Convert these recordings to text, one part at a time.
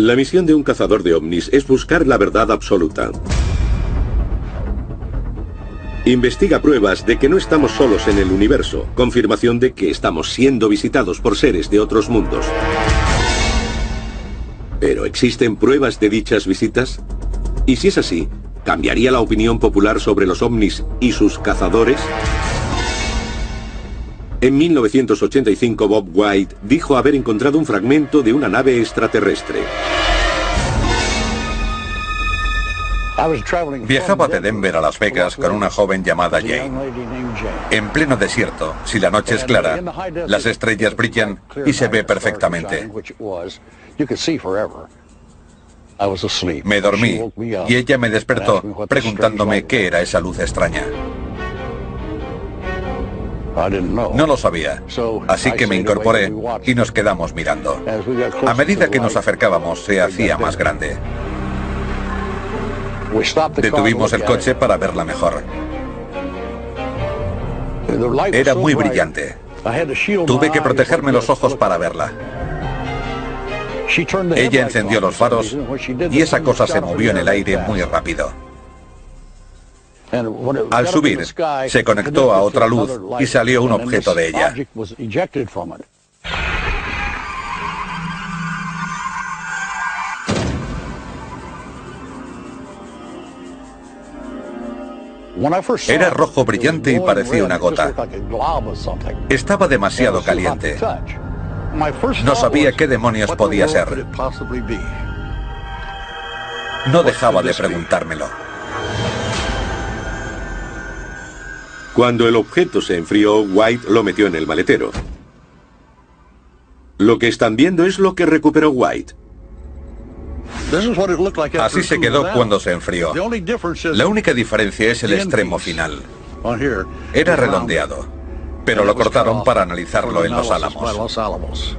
La misión de un cazador de ovnis es buscar la verdad absoluta. Investiga pruebas de que no estamos solos en el universo, confirmación de que estamos siendo visitados por seres de otros mundos. ¿Pero existen pruebas de dichas visitas? Y si es así, ¿cambiaría la opinión popular sobre los ovnis y sus cazadores? En 1985, Bob White dijo haber encontrado un fragmento de una nave extraterrestre. Viajaba de Denver a Las Vegas con una joven llamada Jane. En pleno desierto, si la noche es clara, las estrellas brillan y se ve perfectamente. Me dormí y ella me despertó preguntándome qué era esa luz extraña. No lo sabía, así que me incorporé y nos quedamos mirando. A medida que nos acercábamos, se hacía más grande. Detuvimos el coche para verla mejor. Era muy brillante. Tuve que protegerme los ojos para verla. Ella encendió los faros y esa cosa se movió en el aire muy rápido. Al subir, se conectó a otra luz y salió un objeto de ella. Era rojo brillante y parecía una gota. Estaba demasiado caliente. No sabía qué demonios podía ser. No dejaba de preguntármelo. Cuando el objeto se enfrió, White lo metió en el maletero. Lo que están viendo es lo que recuperó White. Así se quedó cuando se enfrió. La única diferencia es el extremo final. Era redondeado, pero lo cortaron para analizarlo en Los Álamos.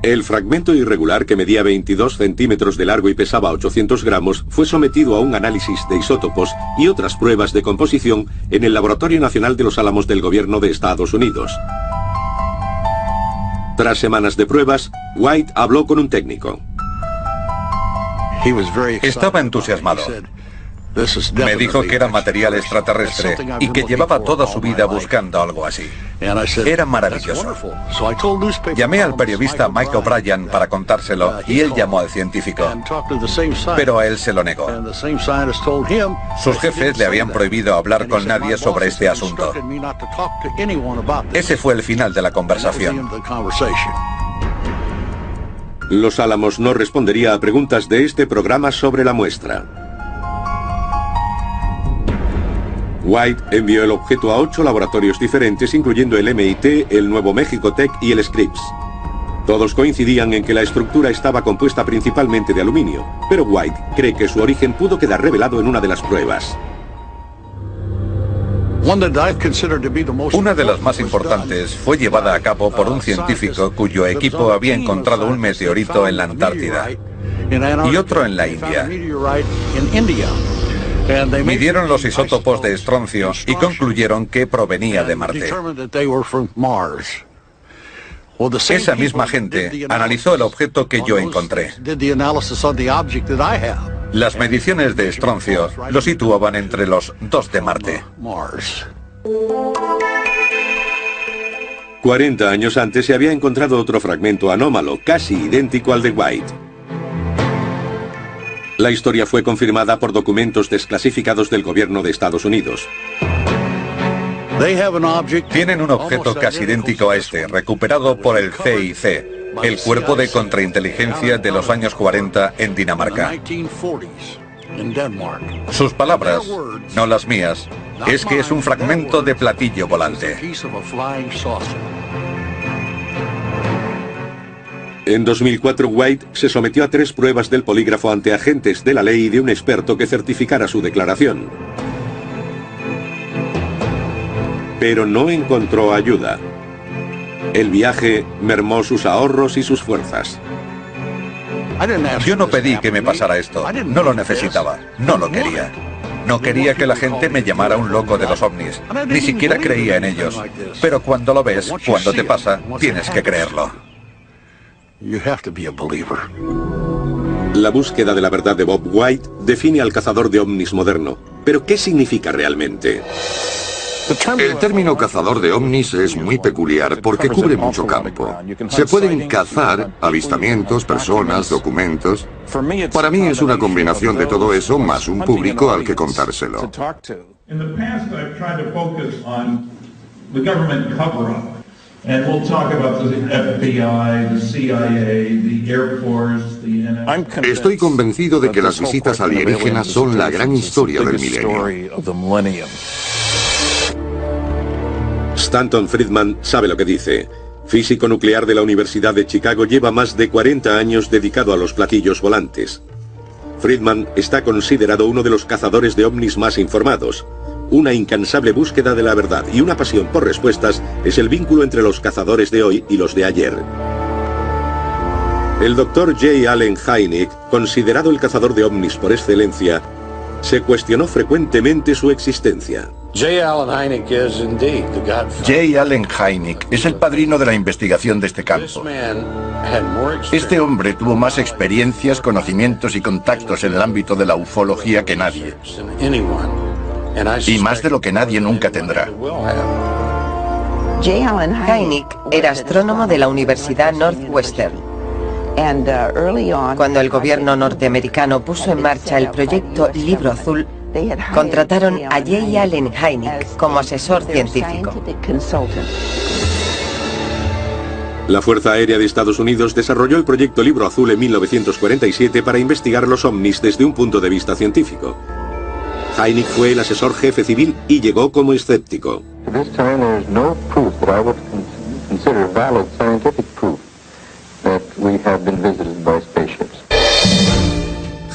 El fragmento irregular, que medía 22 centímetros de largo y pesaba 800 gramos, fue sometido a un análisis de isótopos y otras pruebas de composición en el Laboratorio Nacional de Los Álamos del Gobierno de Estados Unidos. Tras semanas de pruebas, White habló con un técnico. Estaba entusiasmado. Me dijo que era material extraterrestre y que llevaba toda su vida buscando algo así. Era maravilloso. Llamé al periodista Mike O'Brien para contárselo y él llamó al científico. Pero a él se lo negó. Sus jefes le habían prohibido hablar con nadie sobre este asunto. Ese fue el final de la conversación. Los Álamos no respondería a preguntas de este programa sobre la muestra. White envió el objeto a 8 laboratorios diferentes, incluyendo el MIT, el Nuevo México Tech y el Scripps. Todos coincidían en que la estructura estaba compuesta principalmente de aluminio, pero White cree que su origen pudo quedar revelado en una de las pruebas. Una de las más importantes fue llevada a cabo por un científico cuyo equipo había encontrado un meteorito en la Antártida y otro en la India. Midieron los isótopos de estroncio y concluyeron que provenía de Marte. Esa misma gente analizó el objeto que yo encontré. Las mediciones de estroncio lo situaban entre los 2 de Marte. 40 años antes se había encontrado otro fragmento anómalo, casi idéntico al de White. La historia fue confirmada por documentos desclasificados del gobierno de Estados Unidos. Tienen un objeto casi idéntico a este, recuperado por el CIC, el Cuerpo de Contrainteligencia de los años 40 en Dinamarca. Sus palabras, no las mías, es que es un fragmento de platillo volante. En 2004, White se sometió a 3 pruebas del polígrafo ante agentes de la ley y de un experto que certificara su declaración. Pero no encontró ayuda. El viaje mermó sus ahorros y sus fuerzas. Yo no pedí que me pasara esto, no lo necesitaba, no lo quería. No quería que la gente me llamara un loco de los ovnis, ni siquiera creía en ellos. Pero cuando lo ves, cuando te pasa, tienes que creerlo. La búsqueda de la verdad de Bob White define al cazador de ovnis moderno. ¿Pero qué significa realmente? El término cazador de ovnis es muy peculiar porque cubre mucho campo. Se pueden cazar avistamientos, personas, documentos. Para mí es una combinación de todo eso más un público al que contárselo. And we'll talk about the FBI, the CIA, the Air Force, the NSA. Estoy convencido de que las visitas alienígenas son la gran historia del milenio. Stanton Friedman sabe lo que dice. Físico nuclear de la Universidad de Chicago, lleva más de 40 años dedicado a los platillos volantes. Friedman está considerado uno de los cazadores de ovnis más informados. Una incansable búsqueda de la verdad y una pasión por respuestas es el vínculo entre los cazadores de hoy y los de ayer. El Dr. J. Allen Hynek, considerado el cazador de ovnis por excelencia, se cuestionó frecuentemente su existencia. J. Allen Hynek es el padrino de la investigación de este campo. Este hombre tuvo más experiencias, conocimientos y contactos en el ámbito de la ufología que nadie. Y más de lo que nadie nunca tendrá. Hynek era astrónomo de la Universidad Northwestern. Cuando el gobierno norteamericano puso en marcha el proyecto Libro Azul, contrataron a J. Allen Hynek como asesor científico. La Fuerza Aérea de Estados Unidos desarrolló el proyecto Libro Azul en 1947 para investigar los ovnis desde un punto de vista científico. Hynek fue el asesor jefe civil y llegó como escéptico.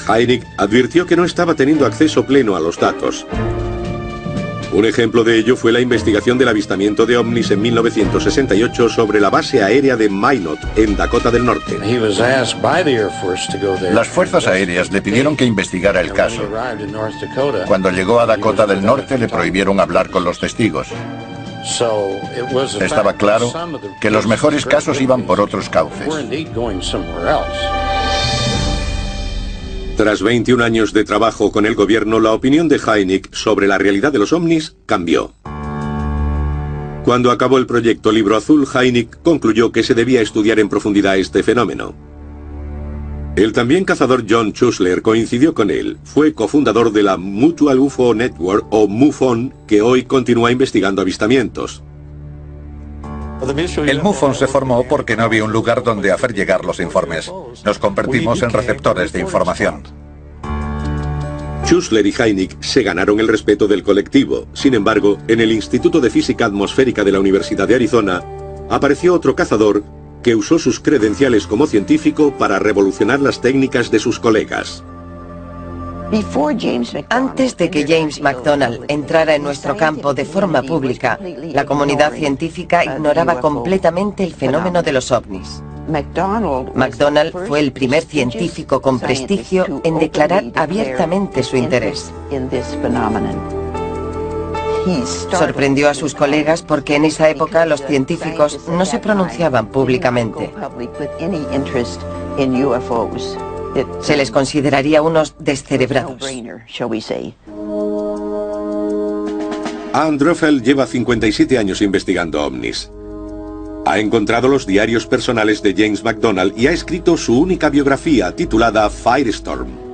Hynek advirtió que no estaba teniendo acceso pleno a los datos. Un ejemplo de ello fue la investigación del avistamiento de ovnis en 1968 sobre la base aérea de Minot, en Dakota del Norte. Las fuerzas aéreas le pidieron que investigara el caso. Cuando llegó a Dakota del Norte le prohibieron hablar con los testigos. Estaba claro que los mejores casos iban por otros cauces. Tras 21 años de trabajo con el gobierno, la opinión de Hynek sobre la realidad de los ovnis cambió. Cuando acabó el proyecto Libro Azul, Hynek concluyó que se debía estudiar en profundidad este fenómeno. El también cazador John Schuessler coincidió con él. Fue cofundador de la Mutual UFO Network, o MUFON, que hoy continúa investigando avistamientos. El MUFON se formó porque no había un lugar donde hacer llegar los informes. Nos convertimos en receptores de información. Schuessler y Hynek se ganaron el respeto del colectivo. Sin embargo, en el Instituto de Física Atmosférica de la Universidad de Arizona, apareció otro cazador que usó sus credenciales como científico para revolucionar las técnicas de sus colegas. Antes de que James McDonald entrara en nuestro campo de forma pública, la comunidad científica ignoraba completamente el fenómeno de los ovnis. McDonald fue el primer científico con prestigio en declarar abiertamente su interés. Sorprendió a sus colegas porque en esa época los científicos no se pronunciaban públicamente. Se les consideraría unos descerebrados. Ann Druffel lleva 57 años investigando ovnis. Ha encontrado los diarios personales de James McDonald y ha escrito su única biografía titulada Firestorm.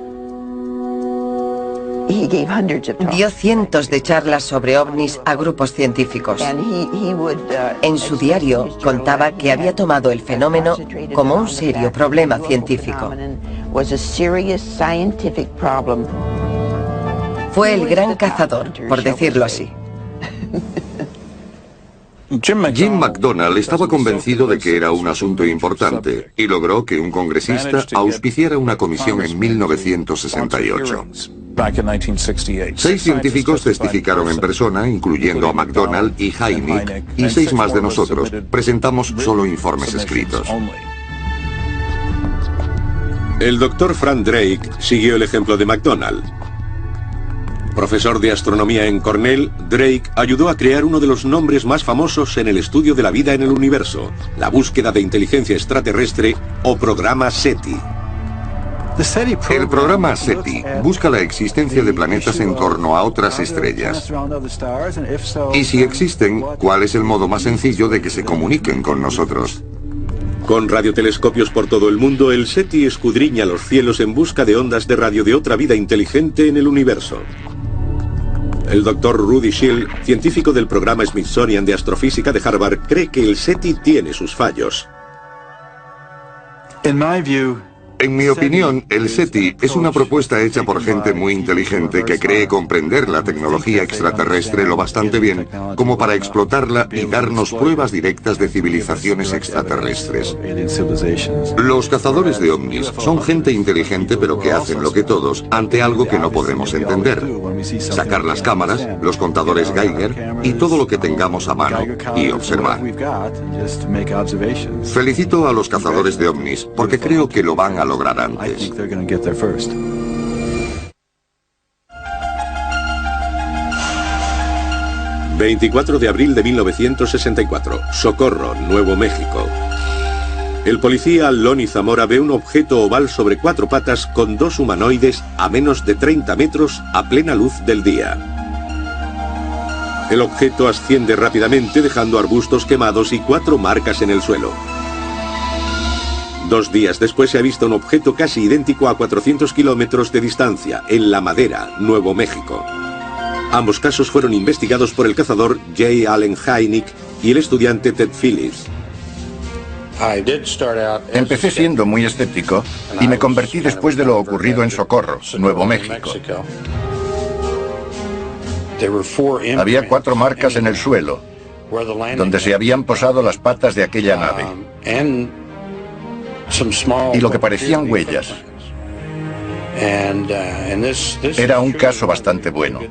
Dio cientos de charlas sobre ovnis a grupos científicos. En su diario contaba que había tomado el fenómeno como un serio problema científico. Fue el gran cazador, por decirlo así. Jim McDonald estaba convencido de que era un asunto importante y logró que un congresista auspiciara una comisión en 1968. 6 científicos testificaron en persona, incluyendo a McDonald y Hynek, y 6 más de nosotros presentamos solo informes escritos. El Dr. Frank Drake siguió el ejemplo de McDonald. Profesor de astronomía en Cornell, Drake ayudó a crear uno de los nombres más famosos en el estudio de la vida en el universo, la búsqueda de inteligencia extraterrestre o programa SETI. El programa SETI busca la existencia de planetas en torno a otras estrellas. Y si existen, ¿cuál es el modo más sencillo de que se comuniquen con nosotros? Con radiotelescopios por todo el mundo, el SETI escudriña los cielos en busca de ondas de radio de otra vida inteligente en el universo. El Dr. Rudy Schill, científico del programa Smithsonian de Astrofísica de Harvard, cree que el SETI tiene sus fallos. En mi opinión, el SETI es una propuesta hecha por gente muy inteligente que cree comprender la tecnología extraterrestre lo bastante bien como para explotarla y darnos pruebas directas de civilizaciones extraterrestres. Los cazadores de ovnis son gente inteligente pero que hacen lo que todos ante algo que no podemos entender. Sacar las cámaras, los contadores Geiger y todo lo que tengamos a mano y observar. Felicito a los cazadores de ovnis porque creo que lo van a lograr antes. 24 de abril de 1964, Socorro, Nuevo México. El policía Lonnie Zamora ve un objeto oval sobre 4 patas con 2 humanoides a menos de 30 metros a plena luz del día. El objeto asciende rápidamente dejando arbustos quemados y 4 marcas en el suelo. 2 días después se ha visto un objeto casi idéntico a 400 kilómetros de distancia, en La Madera, Nuevo México. Ambos casos fueron investigados por el cazador J. Allen Hynek y el estudiante Ted Phillips. Empecé siendo muy escéptico y me convertí después de lo ocurrido en Socorro, Nuevo México. Había 4 marcas en el suelo, donde se habían posado las patas de aquella nave. Y lo que parecían huellas. Era un caso bastante bueno.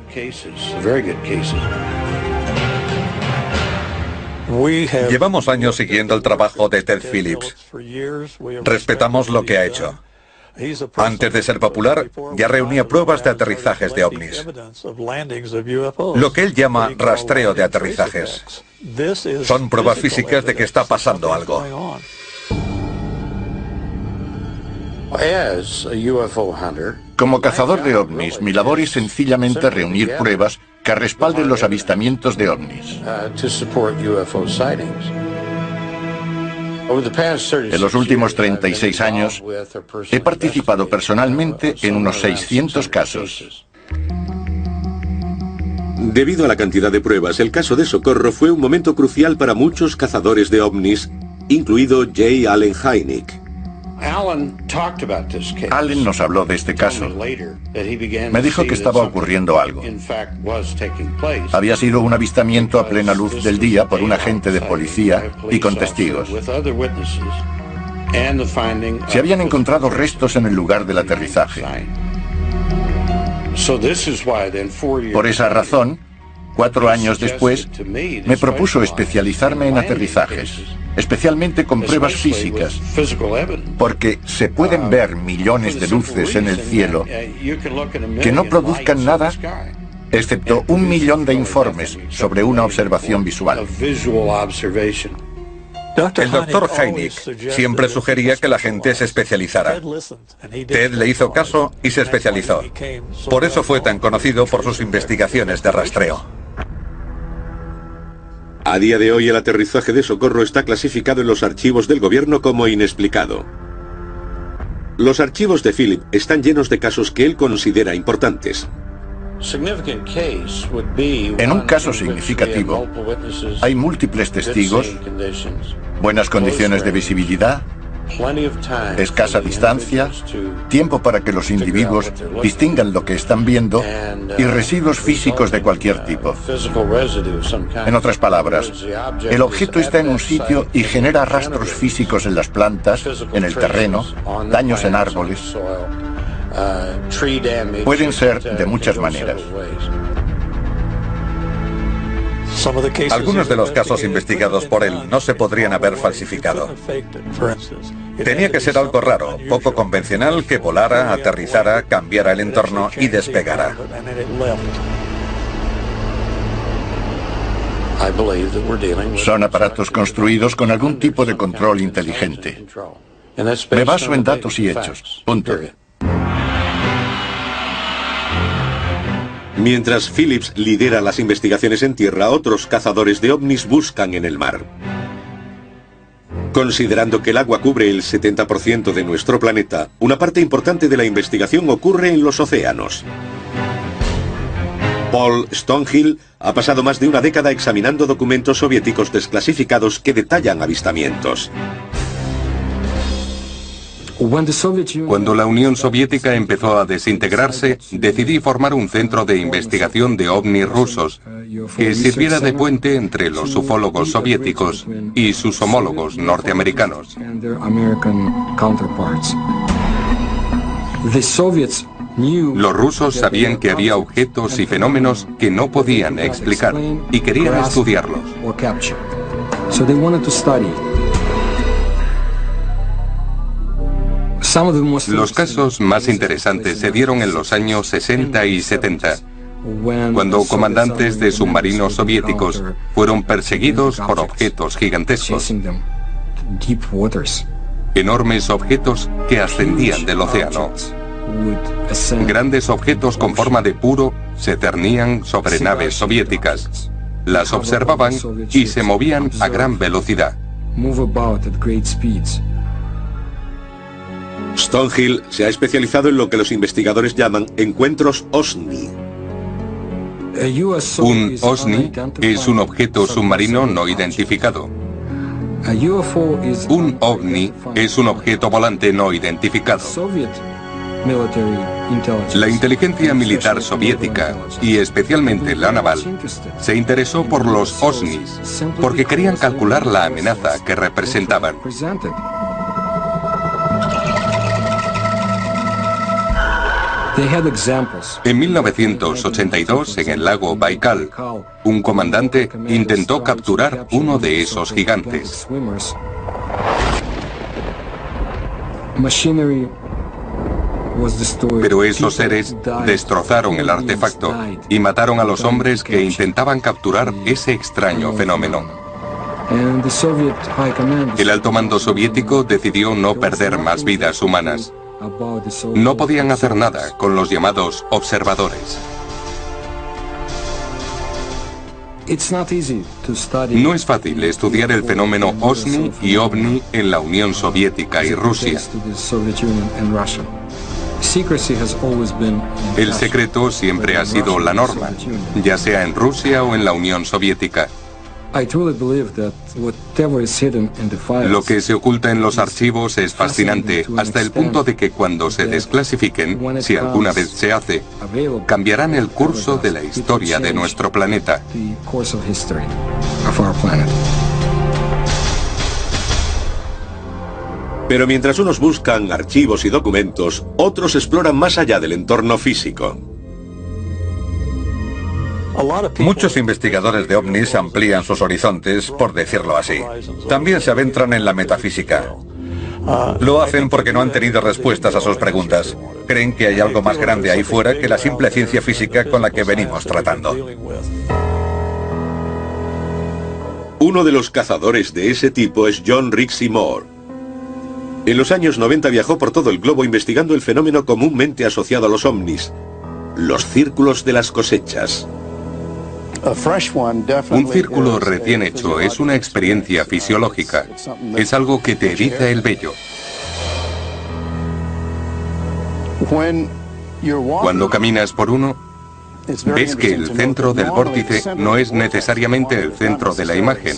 Llevamos años siguiendo el trabajo de Ted Phillips. Respetamos lo que ha hecho. Antes de ser popular, ya reunía pruebas de aterrizajes de ovnis. Lo que él llama rastreo de aterrizajes. Son pruebas físicas de que está pasando algo. Como cazador de ovnis, mi labor es sencillamente reunir pruebas que respalden los avistamientos de ovnis. En los últimos 36 años, he participado personalmente en unos 600 casos. Debido a la cantidad de pruebas, el caso de Socorro fue un momento crucial para muchos cazadores de ovnis, incluido J. Allen Hynek. Allen nos habló de este caso. Me dijo que estaba ocurriendo algo. Había sido un avistamiento a plena luz del día por un agente de policía y con testigos. Se habían encontrado restos en el lugar del aterrizaje. Por esa razón, 4 años después, me propuso especializarme en aterrizajes, especialmente con pruebas físicas, porque se pueden ver millones de luces en el cielo que no produzcan nada, excepto 1 millón de informes sobre una observación visual. El doctor Hynek siempre sugería que la gente se especializara. Ted le hizo caso y se especializó. Por eso fue tan conocido por sus investigaciones de rastreo. A día de hoy el aterrizaje de Socorro está clasificado en los archivos del gobierno como inexplicado. Los archivos de Philip están llenos de casos que él considera importantes. En un caso significativo, hay múltiples testigos, buenas condiciones de visibilidad, escasa distancia, tiempo para que los individuos distingan lo que están viendo y residuos físicos de cualquier tipo. En otras palabras, el objeto está en un sitio y genera rastros físicos en las plantas, en el terreno, daños en árboles. Pueden ser de muchas maneras. Algunos de los casos investigados por él no se podrían haber falsificado. Tenía que ser algo raro, poco convencional, que volara, aterrizara, cambiara el entorno y despegara. Son aparatos construidos con algún tipo de control inteligente. Me baso en datos y hechos. Punto. Mientras Phillips lidera las investigaciones en tierra, otros cazadores de ovnis buscan en el mar. Considerando que el agua cubre el 70% de nuestro planeta, una parte importante de la investigación ocurre en los océanos. Paul Stonehill ha pasado más de una década examinando documentos soviéticos desclasificados que detallan avistamientos. Cuando la Unión Soviética empezó a desintegrarse, decidí formar un centro de investigación de ovnis rusos que sirviera de puente entre los ufólogos soviéticos y sus homólogos norteamericanos. Los rusos sabían que había objetos y fenómenos que no podían explicar y querían estudiarlos. Los casos más interesantes se dieron en los años 60 y 70, cuando comandantes de submarinos soviéticos fueron perseguidos por objetos gigantescos. Enormes objetos que ascendían del océano. Grandes objetos con forma de puro se cernían sobre naves soviéticas. Las observaban y se movían a gran velocidad. Stonehill se ha especializado en lo que los investigadores llaman encuentros OSNI. Un OSNI es un objeto submarino no identificado. Un OVNI es un objeto volante no identificado. La inteligencia militar soviética, y especialmente la naval, se interesó por los OSNIs porque querían calcular la amenaza que representaban. En 1982, en el lago Baikal, un comandante intentó capturar uno de esos gigantes. Pero esos seres destrozaron el artefacto y mataron a los hombres que intentaban capturar ese extraño fenómeno. El alto mando soviético decidió no perder más vidas humanas. No podían hacer nada con los llamados observadores. No es fácil estudiar el fenómeno OSNI y OVNI en la Unión Soviética y Rusia. El secreto siempre ha sido la norma, ya sea en Rusia o en la Unión Soviética. Lo que se oculta en los archivos es fascinante, hasta el punto de que cuando se desclasifiquen, si alguna vez se hace, cambiarán el curso de la historia de nuestro planeta. Pero mientras unos buscan archivos y documentos, otros exploran más allá del entorno físico. Muchos investigadores de ovnis amplían sus horizontes, por decirlo así. También se adentran en la metafísica. Lo hacen porque no han tenido respuestas a sus preguntas. Creen que hay algo más grande ahí fuera que la simple ciencia física con la que venimos tratando. Uno de los cazadores de ese tipo es John Rixey Moore. En los años 90 viajó por todo el globo investigando el fenómeno comúnmente asociado a los ovnis, los círculos de las cosechas. Un círculo recién hecho es una experiencia fisiológica. Es algo que te eriza el vello. Cuando caminas por uno, ves que el centro del vórtice no es necesariamente el centro de la imagen.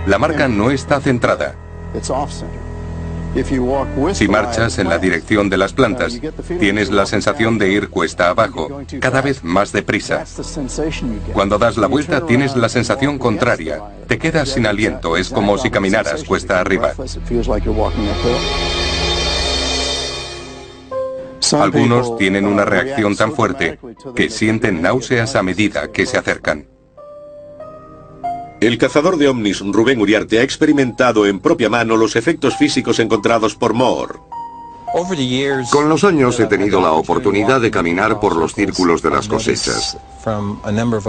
La marca no está centrada. Si marchas en la dirección de las plantas, tienes la sensación de ir cuesta abajo, cada vez más deprisa. Cuando das la vuelta, tienes la sensación contraria. Te quedas sin aliento, es como si caminaras cuesta arriba. Algunos tienen una reacción tan fuerte que sienten náuseas a medida que se acercan. El cazador de ovnis Rubén Uriarte ha experimentado en propia mano los efectos físicos encontrados por Moore. Con los años he tenido la oportunidad de caminar por los círculos de las cosechas.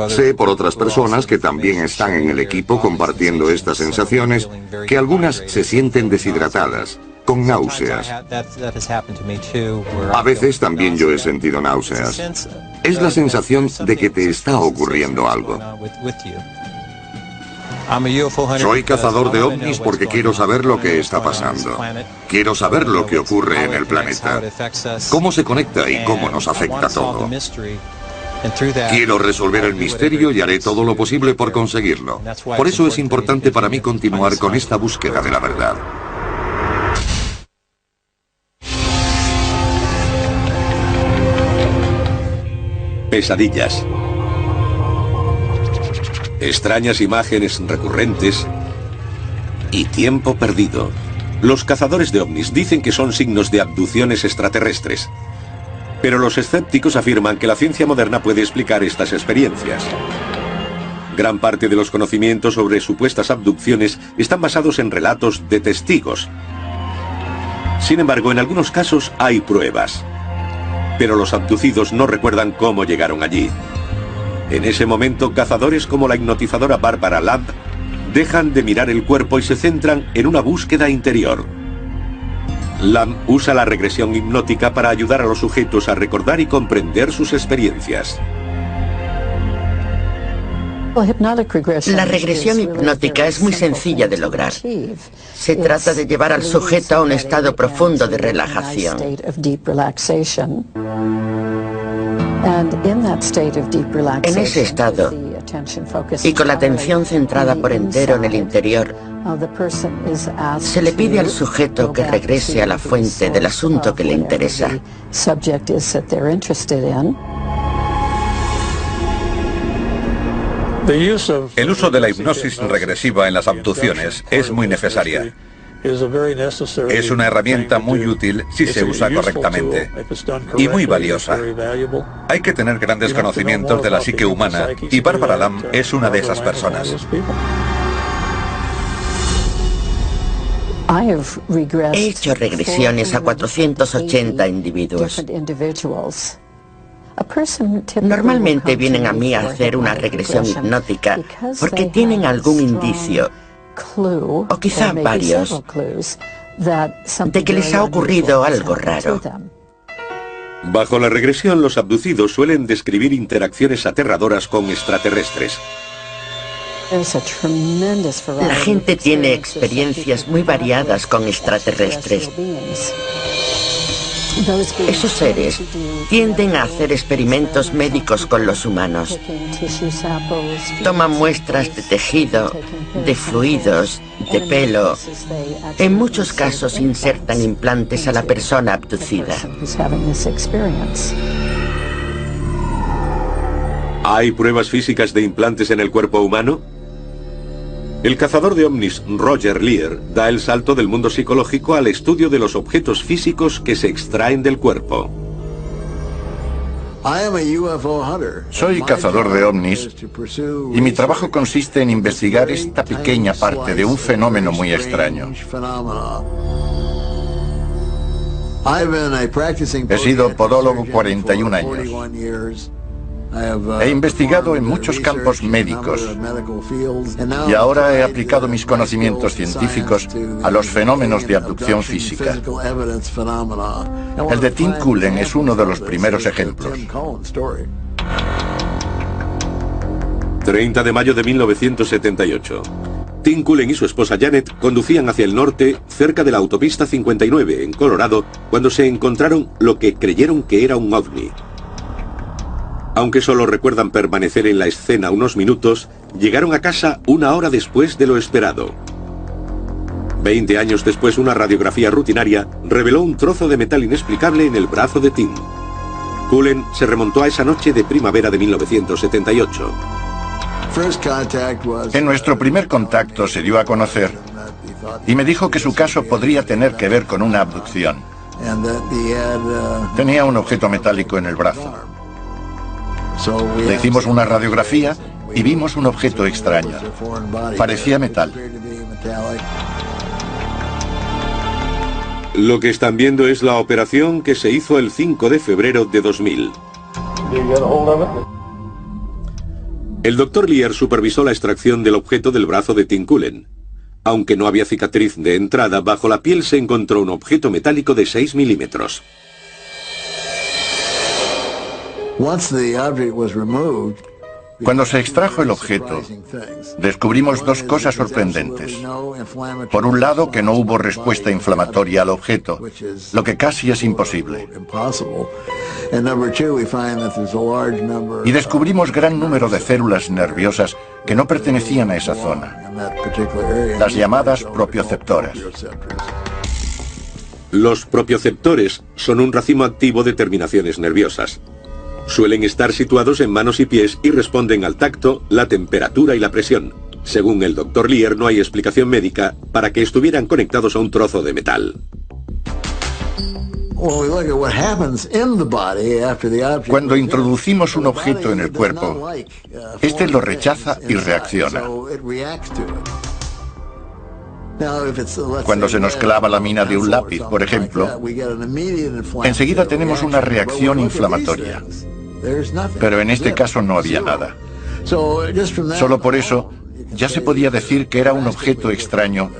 Sé por otras personas que también están en el equipo compartiendo estas sensaciones que algunas se sienten deshidratadas, con náuseas. A veces también yo he sentido náuseas. Es la sensación de que te está ocurriendo algo. Soy cazador de ovnis porque quiero saber lo que está pasando. Quiero saber lo que ocurre en el planeta, cómo se conecta y cómo nos afecta todo. Quiero resolver el misterio y haré todo lo posible por conseguirlo. Por eso es importante para mí continuar con esta búsqueda de la verdad. Pesadillas. Extrañas imágenes recurrentes y tiempo perdido. Los cazadores de ovnis dicen que son signos de abducciones extraterrestres. Pero los escépticos afirman que la ciencia moderna puede explicar estas experiencias. Gran parte de los conocimientos sobre supuestas abducciones están basados en relatos de testigos. Sin embargo, en algunos casos hay pruebas. Pero los abducidos no recuerdan cómo llegaron allí. En ese momento, cazadores como la hipnotizadora Barbara Lamb dejan de mirar el cuerpo y se centran en una búsqueda interior. Lamb usa la regresión hipnótica para ayudar a los sujetos a recordar y comprender sus experiencias. La regresión hipnótica es muy sencilla de lograr. Se trata de llevar al sujeto a un estado profundo de relajación. En ese estado, y con la atención centrada por entero en el interior, se le pide al sujeto que regrese a la fuente del asunto que le interesa. El uso de la hipnosis regresiva en las abducciones es muy necesaria. Es una herramienta muy útil si se usa correctamente y muy valiosa. Hay que tener grandes conocimientos de la psique humana y Barbara Lamb es una de esas personas. He hecho regresiones a 480 individuos. Normalmente vienen a mí a hacer una regresión hipnótica porque tienen algún indicio, o quizá varios, de que les ha ocurrido algo raro. Bajo la regresión, los abducidos suelen describir interacciones aterradoras con extraterrestres. La gente tiene experiencias muy variadas con extraterrestres. Esos seres tienden a hacer experimentos médicos con los humanos. Toman muestras de tejido, de fluidos, de pelo. En muchos casos insertan implantes a la persona abducida. ¿Hay pruebas físicas de implantes en el cuerpo humano? El cazador de ovnis Roger Lear da el salto del mundo psicológico al estudio de los objetos físicos que se extraen del cuerpo. Soy cazador de ovnis y mi trabajo consiste en investigar esta pequeña parte de un fenómeno muy extraño. He sido podólogo 41 años. He investigado en muchos campos médicos y ahora he aplicado mis conocimientos científicos a los fenómenos de abducción física. El de Tim Cullen es uno de los primeros ejemplos. 30 de mayo de 1978. Tim Cullen y su esposa Janet conducían hacia el norte cerca de la autopista 59 en Colorado cuando se encontraron lo que creyeron que era un ovni. Aunque solo recuerdan permanecer en la escena unos minutos, llegaron a casa una hora después de lo esperado. 20 años después, una radiografía rutinaria reveló un trozo de metal inexplicable en el brazo de Tim. Cullen se remontó a esa noche de primavera de 1978. En nuestro primer contacto se dio a conocer y me dijo que su caso podría tener que ver con una abducción. Tenía un objeto metálico en el brazo. Le hicimos una radiografía y vimos un objeto extraño. Parecía metal. Lo que están viendo es la operación que se hizo el 5 de febrero de 2000. El Dr. Lear supervisó la extracción del objeto del brazo de Tim Cullen. Aunque no había cicatriz de entrada, bajo la piel se encontró un objeto metálico de 6 milímetros. Cuando se extrajo el objeto, descubrimos dos cosas sorprendentes. Por un lado, que no hubo respuesta inflamatoria al objeto, lo que casi es imposible. Y descubrimos gran número de células nerviosas que no pertenecían a esa zona, las llamadas propioceptoras. Los propioceptores son un racimo activo de terminaciones nerviosas. Suelen estar situados en manos y pies y responden al tacto, la temperatura y la presión. Según el Dr. Lear, no hay explicación médica para que estuvieran conectados a un trozo de metal. Cuando introducimos un objeto en el cuerpo, este lo rechaza y reacciona. Cuando se nos clava la mina de un lápiz, por ejemplo, enseguida tenemos una reacción inflamatoria. Pero en este caso no había nada. Solo por eso ya se podía decir que era un objeto extraño,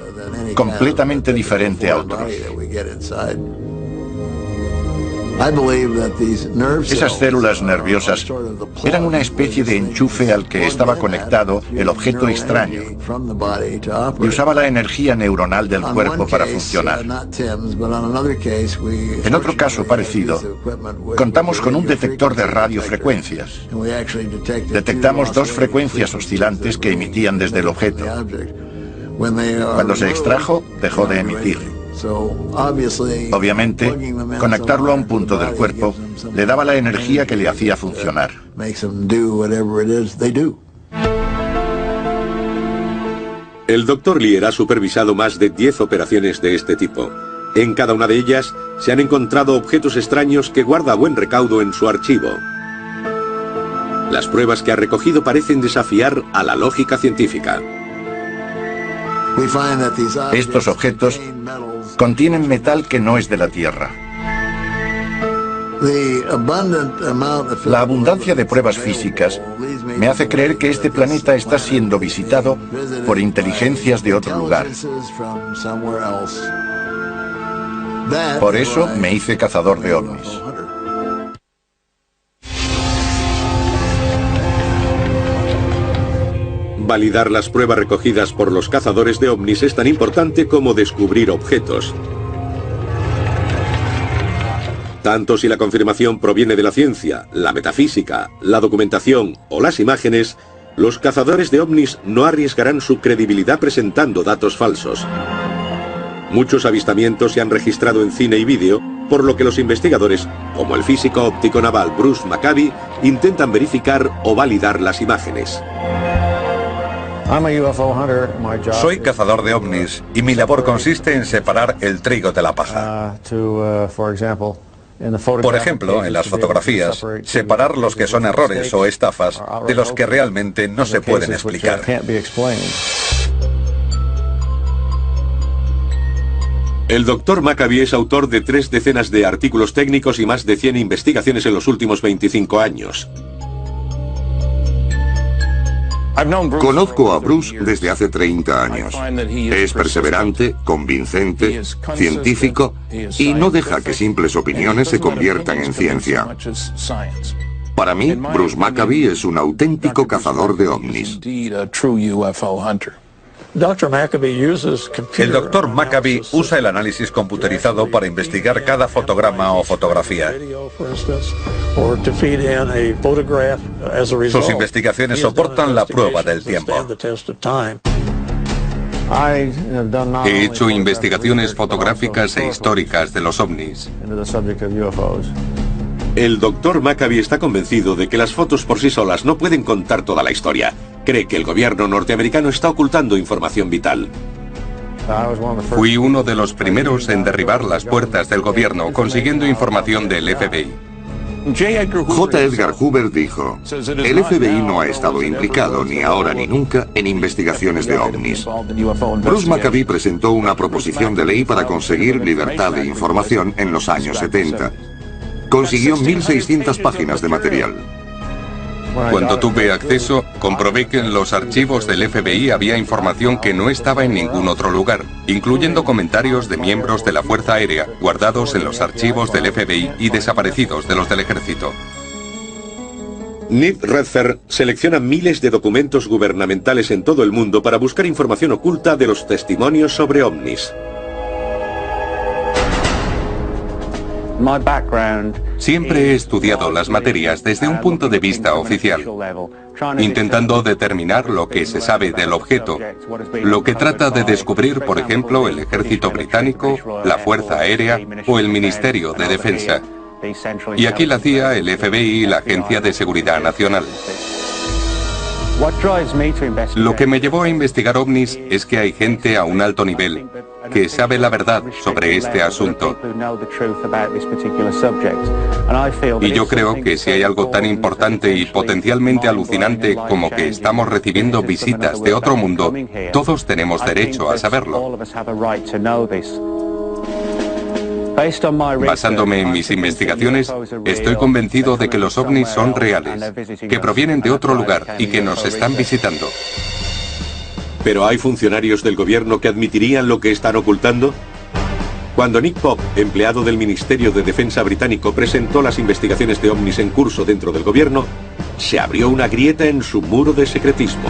completamente diferente a otros. Esas células nerviosas eran una especie de enchufe al que estaba conectado el objeto extraño y usaba la energía neuronal del cuerpo para funcionar. En otro caso parecido, contamos con un detector de radiofrecuencias. Detectamos dos frecuencias oscilantes que emitían desde el objeto. Cuando se extrajo, dejó de emitir. Obviamente, conectarlo a un punto del cuerpo le daba la energía que le hacía funcionar. El Dr. Lear ha supervisado más de 10 operaciones de este tipo. En cada una de ellas se han encontrado objetos extraños que guarda buen recaudo en su archivo. Las pruebas que ha recogido parecen desafiar a la lógica científica. Estos objetos contienen metal que no es de la Tierra. La abundancia de pruebas físicas me hace creer que este planeta está siendo visitado por inteligencias de otro lugar. Por eso me hice cazador de ovnis. Validar las pruebas recogidas por los cazadores de ovnis es tan importante como descubrir objetos. Tanto si la confirmación proviene de la ciencia, la metafísica, la documentación o las imágenes, los cazadores de ovnis no arriesgarán su credibilidad presentando datos falsos. Muchos avistamientos se han registrado en cine y vídeo, por lo que los investigadores, como el físico óptico naval Bruce Maccabee, intentan verificar o validar las imágenes. Soy cazador de ovnis y mi labor consiste en separar el trigo de la paja. Por ejemplo, en las fotografías, separar los que son errores o estafas de los que realmente no se pueden explicar. El Dr. Maccabee es autor de 3 decenas de artículos técnicos y más de 100 investigaciones en los últimos 25 años. Conozco a Bruce desde hace 30 años. Es perseverante, convincente, científico y no deja que simples opiniones se conviertan en ciencia. Para mí, Bruce Maccabee es un auténtico cazador de ovnis. El Dr. Maccabee usa el análisis computerizado para investigar cada fotograma o fotografía. Sus investigaciones soportan la prueba del tiempo. He hecho investigaciones fotográficas e históricas de los ovnis. El Dr. Maccabee está convencido de que las fotos por sí solas no pueden contar toda la historia. Cree que el gobierno norteamericano está ocultando información vital. Fui uno de los primeros en derribar las puertas del gobierno consiguiendo información del FBI. J. Edgar Hoover dijo: el FBI no ha estado implicado, ni ahora ni nunca, en investigaciones de ovnis. Bruce Maccabee presentó una proposición de ley para conseguir libertad de información en los años 70. Consiguió 1.600 páginas de material. Cuando tuve acceso, comprobé que en los archivos del FBI había información que no estaba en ningún otro lugar, incluyendo comentarios de miembros de la Fuerza Aérea, guardados en los archivos del FBI y desaparecidos de los del Ejército. Nick Redfern selecciona miles de documentos gubernamentales en todo el mundo para buscar información oculta de los testimonios sobre ovnis. Siempre he estudiado las materias desde un punto de vista oficial, intentando determinar lo que se sabe del objeto, lo que trata de descubrir, por ejemplo, el Ejército Británico, la Fuerza Aérea o el Ministerio de Defensa. Y aquí la CIA, el FBI y la Agencia de Seguridad Nacional. Lo que me llevó a investigar ovnis es que hay gente a un alto nivel que sabe la verdad sobre este asunto. Y yo creo que si hay algo tan importante y potencialmente alucinante como que estamos recibiendo visitas de otro mundo, todos tenemos derecho a saberlo. Basándome en mis investigaciones, estoy convencido de que los ovnis son reales, que provienen de otro lugar y que nos están visitando. ¿Pero hay funcionarios del gobierno que admitirían lo que están ocultando? Cuando Nick Pope, empleado del Ministerio de Defensa británico, presentó las investigaciones de ovnis en curso dentro del gobierno, se abrió una grieta en su muro de secretismo.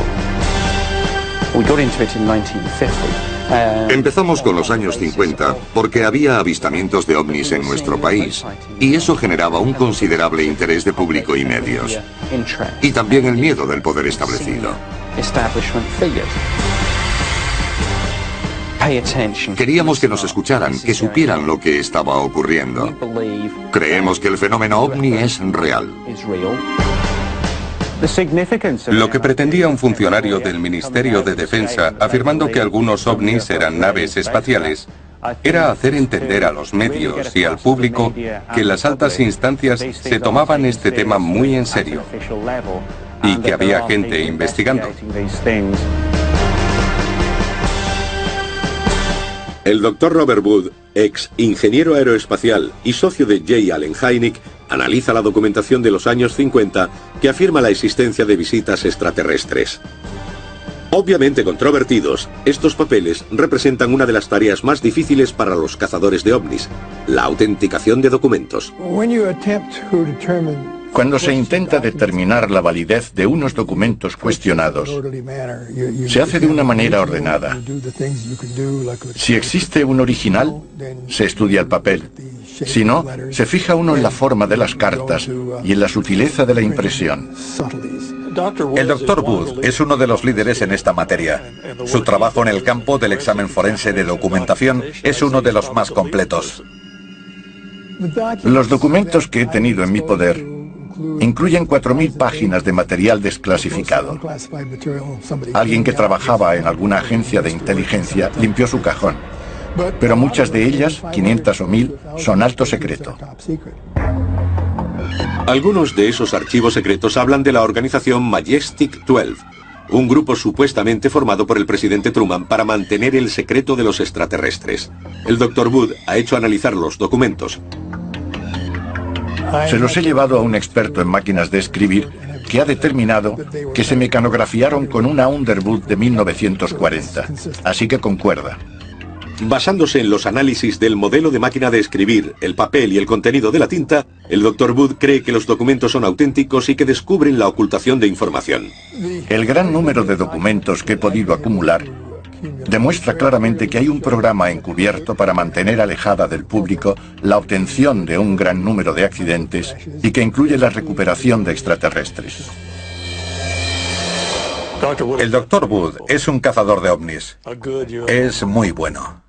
Empezamos con los años 50 porque había avistamientos de ovnis en nuestro país y eso generaba un considerable interés de público y medios. Y también el miedo del poder establecido. Queríamos que nos escucharan, que supieran lo que estaba ocurriendo. Creemos que el fenómeno ovni es real. Lo que pretendía un funcionario del Ministerio de Defensa, afirmando que algunos ovnis eran naves espaciales, era hacer entender a los medios y al público que las altas instancias se tomaban este tema muy en serio y que había gente investigando. El Dr. Robert Wood, ex ingeniero aeroespacial y socio de J. Allen Hynek, analiza la documentación de los años 50 que afirma la existencia de visitas extraterrestres. Obviamente controvertidos, estos papeles representan una de las tareas más difíciles para los cazadores de ovnis, la autenticación de documentos. Cuando se intenta determinar la validez de unos documentos cuestionados, se hace de una manera ordenada. Si existe un original, se estudia el papel. Si no, se fija uno en la forma de las cartas y en la sutileza de la impresión. El Dr. Wood es uno de los líderes en esta materia. Su trabajo en el campo del examen forense de documentación es uno de los más completos. Los documentos que he tenido en mi poder incluyen 4.000 páginas de material desclasificado. Alguien que trabajaba en alguna agencia de inteligencia limpió su cajón, pero muchas de ellas, 500 o 1.000, son alto secreto. Algunos de esos archivos secretos hablan de la organización Majestic 12, un grupo supuestamente formado por el presidente Truman para mantener el secreto de los extraterrestres. El Dr. Wood ha hecho analizar los documentos. Se los he llevado a un experto en máquinas de escribir que ha determinado que se mecanografiaron con una Underwood de 1940, así que concuerda. Basándose en los análisis del modelo de máquina de escribir, el papel y el contenido de la tinta, el Dr. Wood cree que los documentos son auténticos y que descubren la ocultación de información. El gran número de documentos que he podido acumular demuestra claramente que hay un programa encubierto para mantener alejada del público la obtención de un gran número de accidentes y que incluye la recuperación de extraterrestres. El Dr. Wood es un cazador de ovnis. Es muy bueno.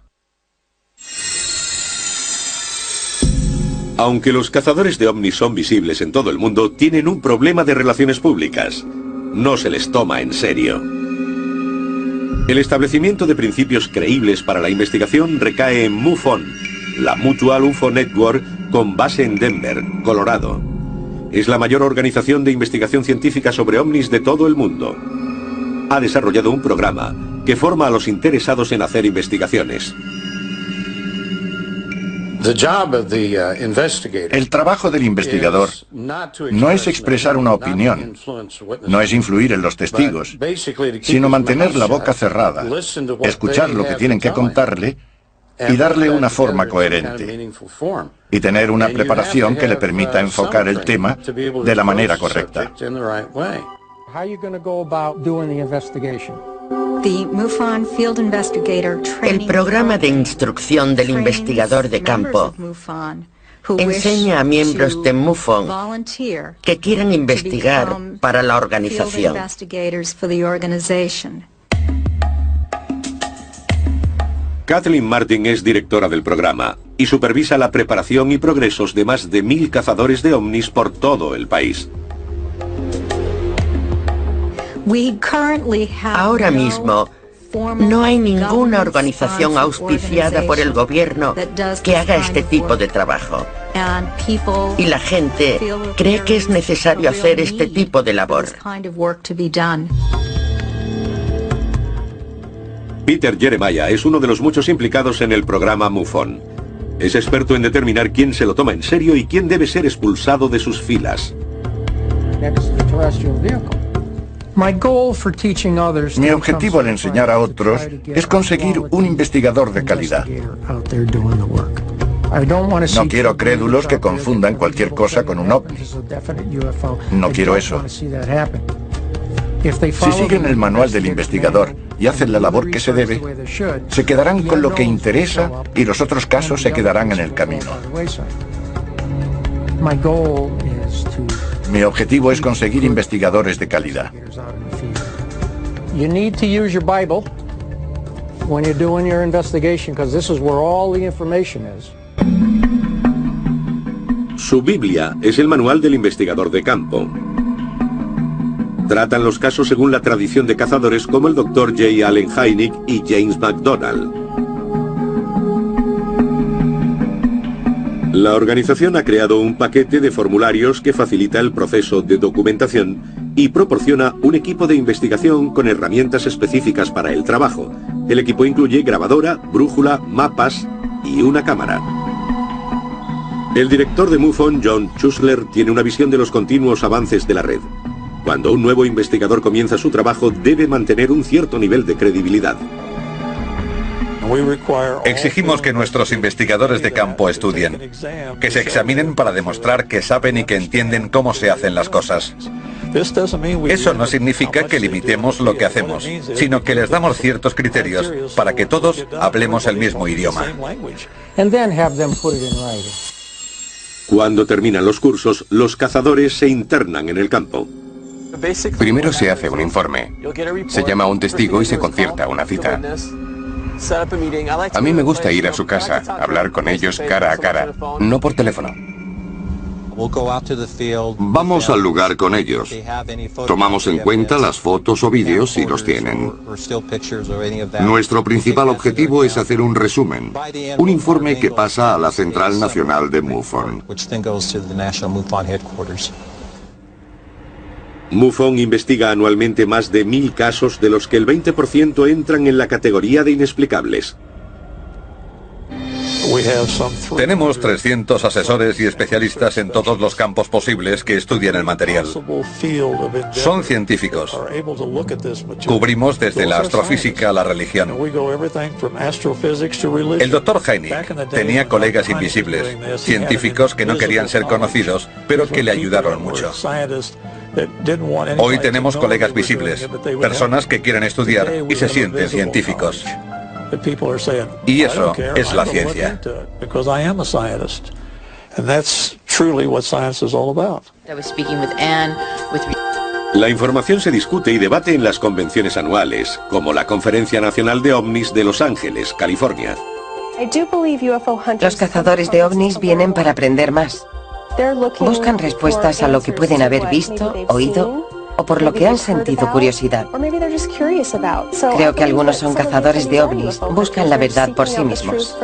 Aunque los cazadores de ovnis son visibles en todo el mundo, tienen un problema de relaciones públicas. No se les toma en serio. El establecimiento de principios creíbles para la investigación recae en MUFON, la Mutual UFO Network con base en Denver, Colorado. es la mayor organización de investigación científica sobre ovnis de todo el mundo. Ha desarrollado un programa que forma a los interesados en hacer investigaciones. El trabajo del investigador no es expresar una opinión, no es influir en los testigos, sino mantener la boca cerrada, escuchar lo que tienen que contarle y darle una forma coherente, y tener una preparación que le permita enfocar el tema de la manera correcta. El programa de instrucción del investigador de campo enseña a miembros de MUFON que quieran investigar para la organización. Kathleen Martin es directora del programa y supervisa la preparación y progresos de más de 1000 cazadores de ovnis por todo el país. Ahora mismo, no hay ninguna organización auspiciada por el gobierno que haga este tipo de trabajo. Y la gente cree que es necesario hacer este tipo de labor. Peter Jeremiah es uno de los muchos implicados en el programa MUFON. Es experto en determinar quién se lo toma en serio y quién debe ser expulsado de sus filas. Mi objetivo al enseñar a otros es conseguir un investigador de calidad. No quiero crédulos que confundan cualquier cosa con un ovni. No quiero eso. Si siguen el manual del investigador y hacen la labor que se debe, se quedarán con lo que interesa y los otros casos se quedarán en el camino. Mi objetivo es conseguir investigadores de calidad. Su Biblia es el manual del investigador de campo. Tratan los casos según la tradición de cazadores como el Dr. J. Allen Hynek y James McDonald. La organización ha creado un paquete de formularios que facilita el proceso de documentación y proporciona un equipo de investigación con herramientas específicas para el trabajo. El equipo incluye grabadora, brújula, mapas y una cámara. El director de MUFON, John Schuessler, tiene una visión de los continuos avances de la red. Cuando un nuevo investigador comienza su trabajo, debe mantener un cierto nivel de credibilidad. Exigimos que nuestros investigadores de campo estudien, que se examinen para demostrar que saben y que entienden cómo se hacen las cosas. Eso no significa que limitemos lo que hacemos, sino que les damos ciertos criterios para que todos hablemos el mismo idioma. Cuando terminan los cursos, los cazadores se internan en el campo. Primero se hace un informe, se llama a un testigo y se concierta una cita. A mí me gusta ir a su casa, hablar con ellos cara a cara, no por teléfono. Vamos al lugar con ellos. Tomamos en cuenta las fotos o vídeos si los tienen. Nuestro principal objetivo es hacer un resumen, un informe que pasa a la Central Nacional de MUFON. MUFON investiga anualmente más de 1000 casos, de los que el 20% entran en la categoría de inexplicables. Tenemos 300 asesores y especialistas en todos los campos posibles que estudian el material. Son científicos. Cubrimos desde la astrofísica a la religión. El Dr. Hynek tenía colegas invisibles, científicos que no querían ser conocidos, pero que le ayudaron mucho. Hoy tenemos colegas visibles, personas que quieren estudiar y se sienten científicos. Y eso es la ciencia. La información se discute y debate en las convenciones anuales, como la Conferencia Nacional de OVNIs de Los Ángeles, California. Los cazadores de ovnis vienen para aprender más. Buscan respuestas a lo que pueden haber visto, oído o por lo que han sentido curiosidad. Creo que algunos son cazadores de ovnis, buscan la verdad por sí mismos.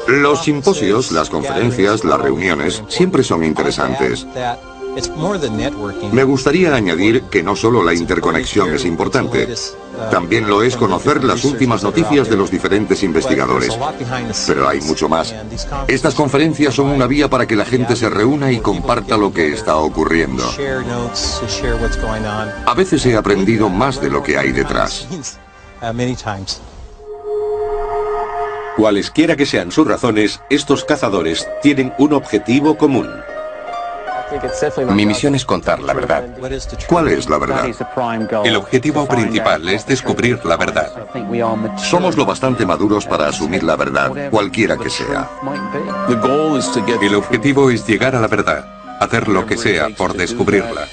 Los simposios, las conferencias, las reuniones, siempre son interesantes. Me gustaría añadir que no solo la interconexión es importante, también lo es conocer las últimas noticias de los diferentes investigadores. Pero hay mucho más. Estas conferencias son una vía para que la gente se reúna y comparta lo que está ocurriendo. A veces he aprendido más de lo que hay detrás. Cualesquiera que sean sus razones, estos cazadores tienen un objetivo común. Mi misión es contar la verdad. ¿Cuál es la verdad? El objetivo principal es descubrir la verdad. Somos lo bastante maduros para asumir la verdad, cualquiera que sea. El objetivo es llegar a la verdad, hacer lo que sea por descubrirla.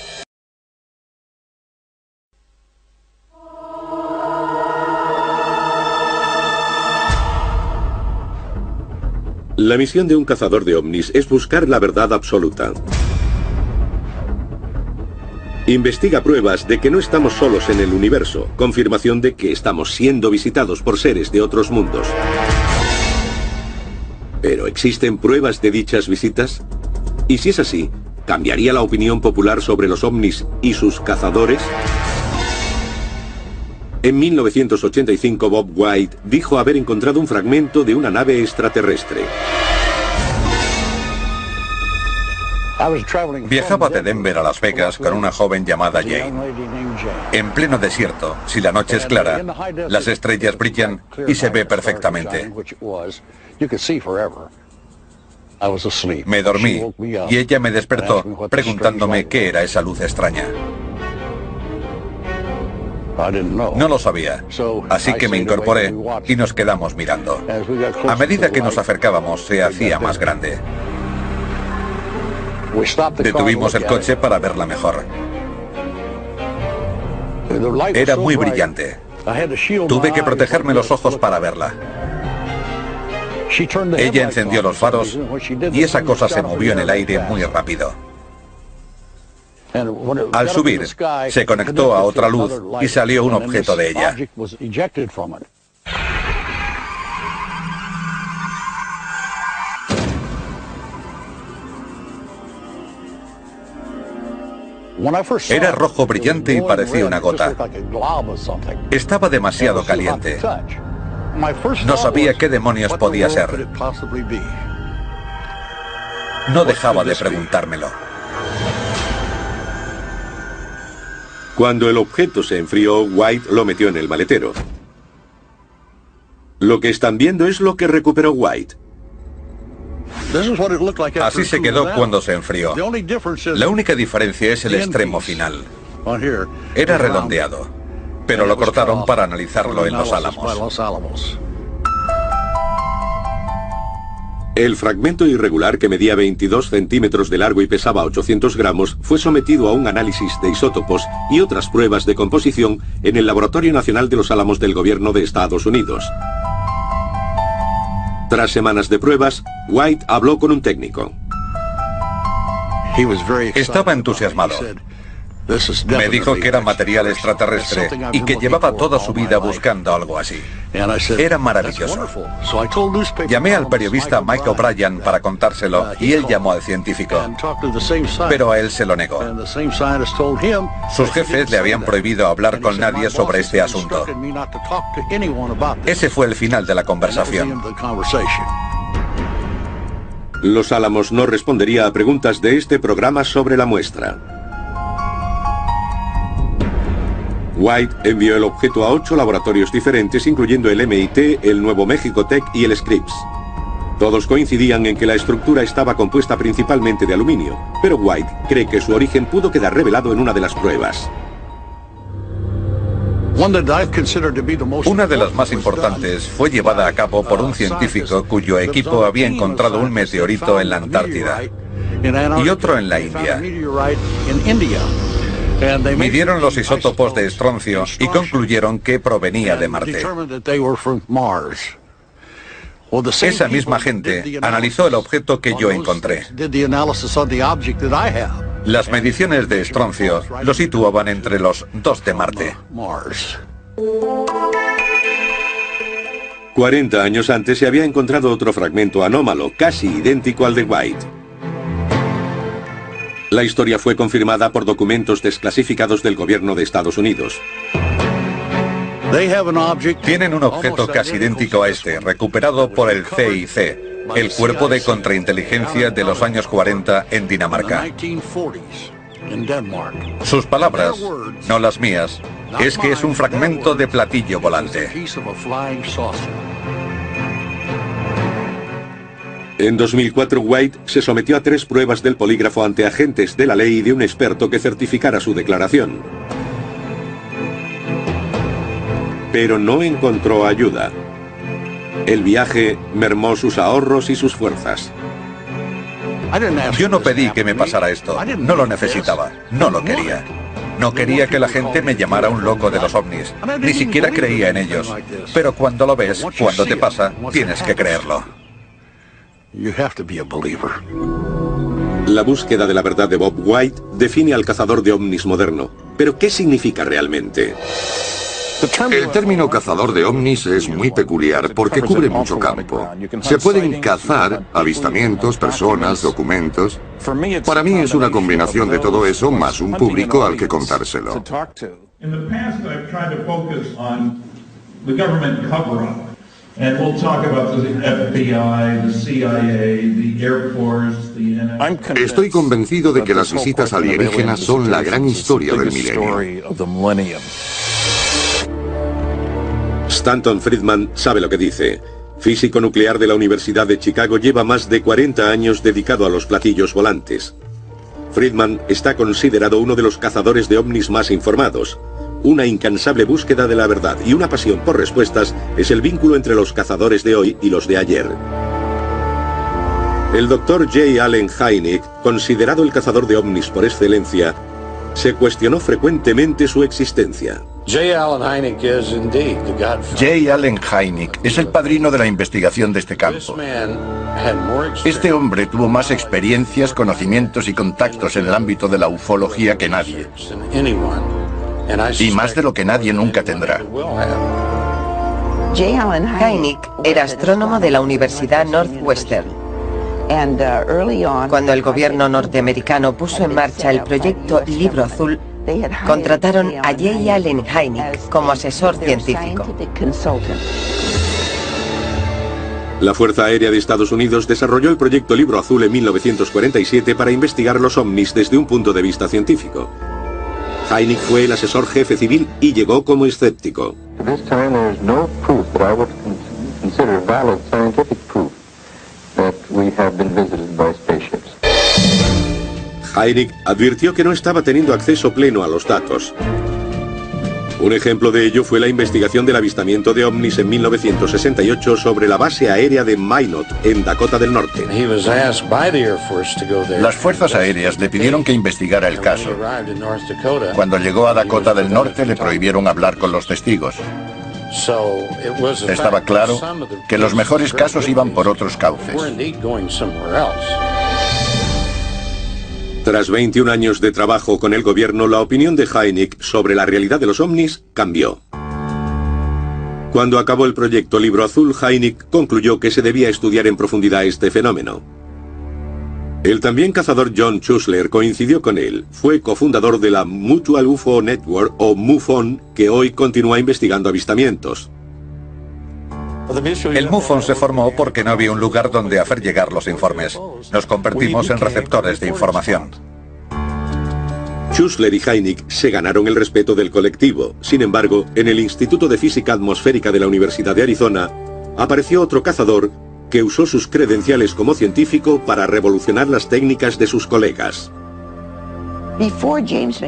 La misión de un cazador de ovnis es buscar la verdad absoluta. Investiga pruebas de que no estamos solos en el universo, confirmación de que estamos siendo visitados por seres de otros mundos. ¿Pero existen pruebas de dichas visitas? Y si es así, ¿cambiaría la opinión popular sobre los ovnis y sus cazadores? En 1985, Bob White dijo haber encontrado un fragmento de una nave extraterrestre. Viajaba de Denver a Las Vegas con una joven llamada Jane. En pleno desierto, si la noche es clara, las estrellas brillan y se ve perfectamente. Me dormí y ella me despertó preguntándome qué era esa luz extraña. No lo sabía, así que me incorporé y nos quedamos mirando. A medida que nos acercábamos, se hacía más grande. Detuvimos el coche para verla mejor. Era muy brillante. Tuve que protegerme los ojos para verla. Ella encendió los faros y esa cosa se movió en el aire muy rápido. Al subir, se conectó a otra luz y salió un objeto de ella. Era rojo brillante y parecía una gota. Estaba demasiado caliente. No sabía qué demonios podía ser. No dejaba de preguntármelo. Cuando el objeto se enfrió, White lo metió en el maletero. Lo que están viendo es lo que recuperó White. Así se quedó cuando se enfrió. La única diferencia es el extremo final. Era redondeado, pero lo cortaron para analizarlo en Los Álamos. El fragmento irregular, que medía 22 centímetros de largo y pesaba 800 gramos, fue sometido a un análisis de isótopos y otras pruebas de composición en el Laboratorio Nacional de Los Álamos del Gobierno de Estados Unidos. Tras semanas de pruebas, White habló con un técnico. Estaba entusiasmado. Me dijo que era material extraterrestre y que llevaba toda su vida buscando algo así. Era maravilloso. Llamé al periodista Mike O'Brien para contárselo y él llamó al científico, pero a él se lo negó. Sus jefes le habían prohibido hablar con nadie sobre este asunto. Ese fue el final de la conversación. Los Álamos no respondería a preguntas de este programa sobre la muestra. White envió el objeto a 8 laboratorios diferentes, incluyendo el MIT, el Nuevo México Tech y el Scripps. Todos coincidían en que la estructura estaba compuesta principalmente de aluminio, pero White cree que su origen pudo quedar revelado en una de las pruebas. Una de las más importantes fue llevada a cabo por un científico cuyo equipo había encontrado un meteorito en la Antártida y otro en la India. Midieron los isótopos de estroncio y concluyeron que provenía de Marte. Esa misma gente analizó el objeto que yo encontré. Las mediciones de estroncio lo situaban entre los 2 de Marte. 40 años antes se había encontrado otro fragmento anómalo, casi idéntico al de White. La historia fue confirmada por documentos desclasificados del gobierno de Estados Unidos. Tienen un objeto casi idéntico a este, recuperado por el CIC, el Cuerpo de Contrainteligencia de los años 40 en Dinamarca. Sus palabras, no las mías, es que es un fragmento de platillo volante. En 2004, White se sometió a 3 pruebas del polígrafo ante agentes de la ley y de un experto que certificara su declaración. Pero no encontró ayuda. El viaje mermó sus ahorros y sus fuerzas. Yo no pedí que me pasara esto, no lo necesitaba, no lo quería. No quería que la gente me llamara un loco de los ovnis, ni siquiera creía en ellos. Pero cuando lo ves, cuando te pasa, tienes que creerlo. La búsqueda de la verdad de Bob White define al cazador de ovnis moderno. ¿Pero qué significa realmente? El término cazador de ovnis es muy peculiar porque cubre mucho campo. Se pueden cazar avistamientos, personas, documentos. Para mí es una combinación de todo eso más un público al que contárselo. And we'll talk about the FBI, the CIA, the Air Force, the NSA. Estoy convencido de que las visitas alienígenas son la gran historia del milenio. Stanton Friedman sabe lo que dice. Físico nuclear de la Universidad de Chicago, lleva más de 40 años dedicado a los platillos volantes. Friedman está considerado uno de los cazadores de ovnis más informados. Una incansable búsqueda de la verdad y una pasión por respuestas es el vínculo entre los cazadores de hoy y los de ayer. El Dr. J. Allen Hynek, considerado el cazador de ovnis por excelencia, se cuestionó frecuentemente su existencia. J. Allen Hynek es el padrino de la investigación de este campo. Este hombre tuvo más experiencias, conocimientos y contactos en el ámbito de la ufología que nadie. Y más de lo que nadie nunca tendrá. Hynek era astrónomo de la Universidad Northwestern. Cuando el gobierno norteamericano puso en marcha el proyecto Libro Azul, contrataron a J. Allen Hynek como asesor científico. La Fuerza Aérea de Estados Unidos desarrolló el proyecto Libro Azul en 1947 para investigar los ovnis desde un punto de vista científico. Hynek fue el asesor jefe civil y llegó como escéptico. Hynek advirtió que no estaba teniendo acceso pleno a los datos. Un ejemplo de ello fue la investigación del avistamiento de ovnis en 1968 sobre la base aérea de Minot, en Dakota del Norte. Las fuerzas aéreas le pidieron que investigara el caso. Cuando llegó a Dakota del Norte le prohibieron hablar con los testigos. Estaba claro que los mejores casos iban por otros cauces. Tras 21 años de trabajo con el gobierno, la opinión de Hynek sobre la realidad de los ovnis cambió. Cuando acabó el proyecto Libro Azul, Hynek concluyó que se debía estudiar en profundidad este fenómeno. El también cazador John Schuessler coincidió con él. Fue cofundador de la Mutual UFO Network, o MUFON, que hoy continúa investigando avistamientos. El MUFON se formó porque no había un lugar donde hacer llegar los informes. Nos convertimos en receptores de información. Schuessler y Hynek se ganaron el respeto del colectivo. Sin embargo, en el Instituto de Física Atmosférica de la Universidad de Arizona, apareció otro cazador que usó sus credenciales como científico para revolucionar las técnicas de sus colegas.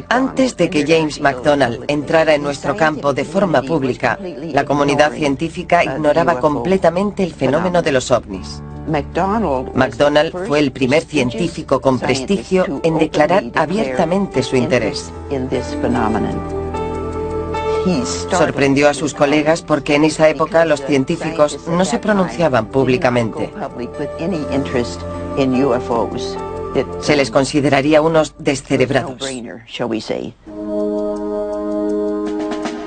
Antes de que James McDonald entrara en nuestro campo de forma pública, la comunidad científica ignoraba completamente el fenómeno de los ovnis. McDonald fue el primer científico con prestigio en declarar abiertamente su interés. Sorprendió a sus colegas porque en esa época los científicos no se pronunciaban públicamente. Se les consideraría unos descerebrados.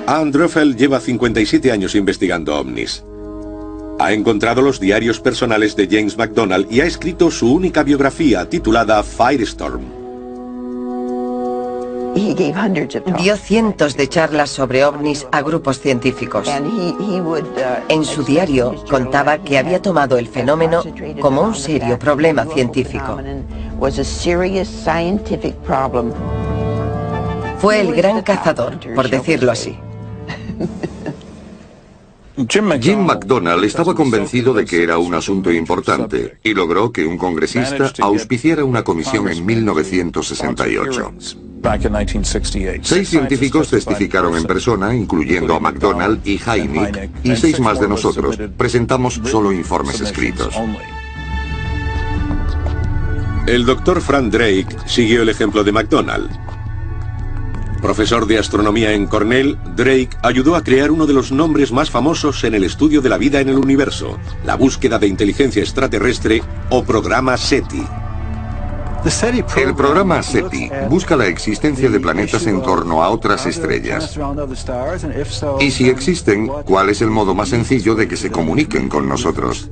Ann Druffel lleva 57 años investigando ovnis. Ha encontrado los diarios personales de James McDonald y ha escrito su única biografía titulada Firestorm. Dio cientos de charlas sobre ovnis a grupos científicos. En su diario contaba que había tomado el fenómeno como un serio problema científico. Fue el gran cazador, por decirlo así. Jim McDonald estaba convencido de que era un asunto importante y logró que un congresista auspiciara una comisión en 1968. 6 científicos testificaron en persona, incluyendo a McDonald y Hynek, y 6 más de nosotros presentamos solo informes escritos. El doctor Frank Drake siguió el ejemplo de McDonald. Profesor de astronomía en Cornell, Drake ayudó a crear uno de los nombres más famosos en el estudio de la vida en el universo, la búsqueda de inteligencia extraterrestre o programa SETI. El programa SETI busca la existencia de planetas en torno a otras estrellas. Y si existen, ¿cuál es el modo más sencillo de que se comuniquen con nosotros?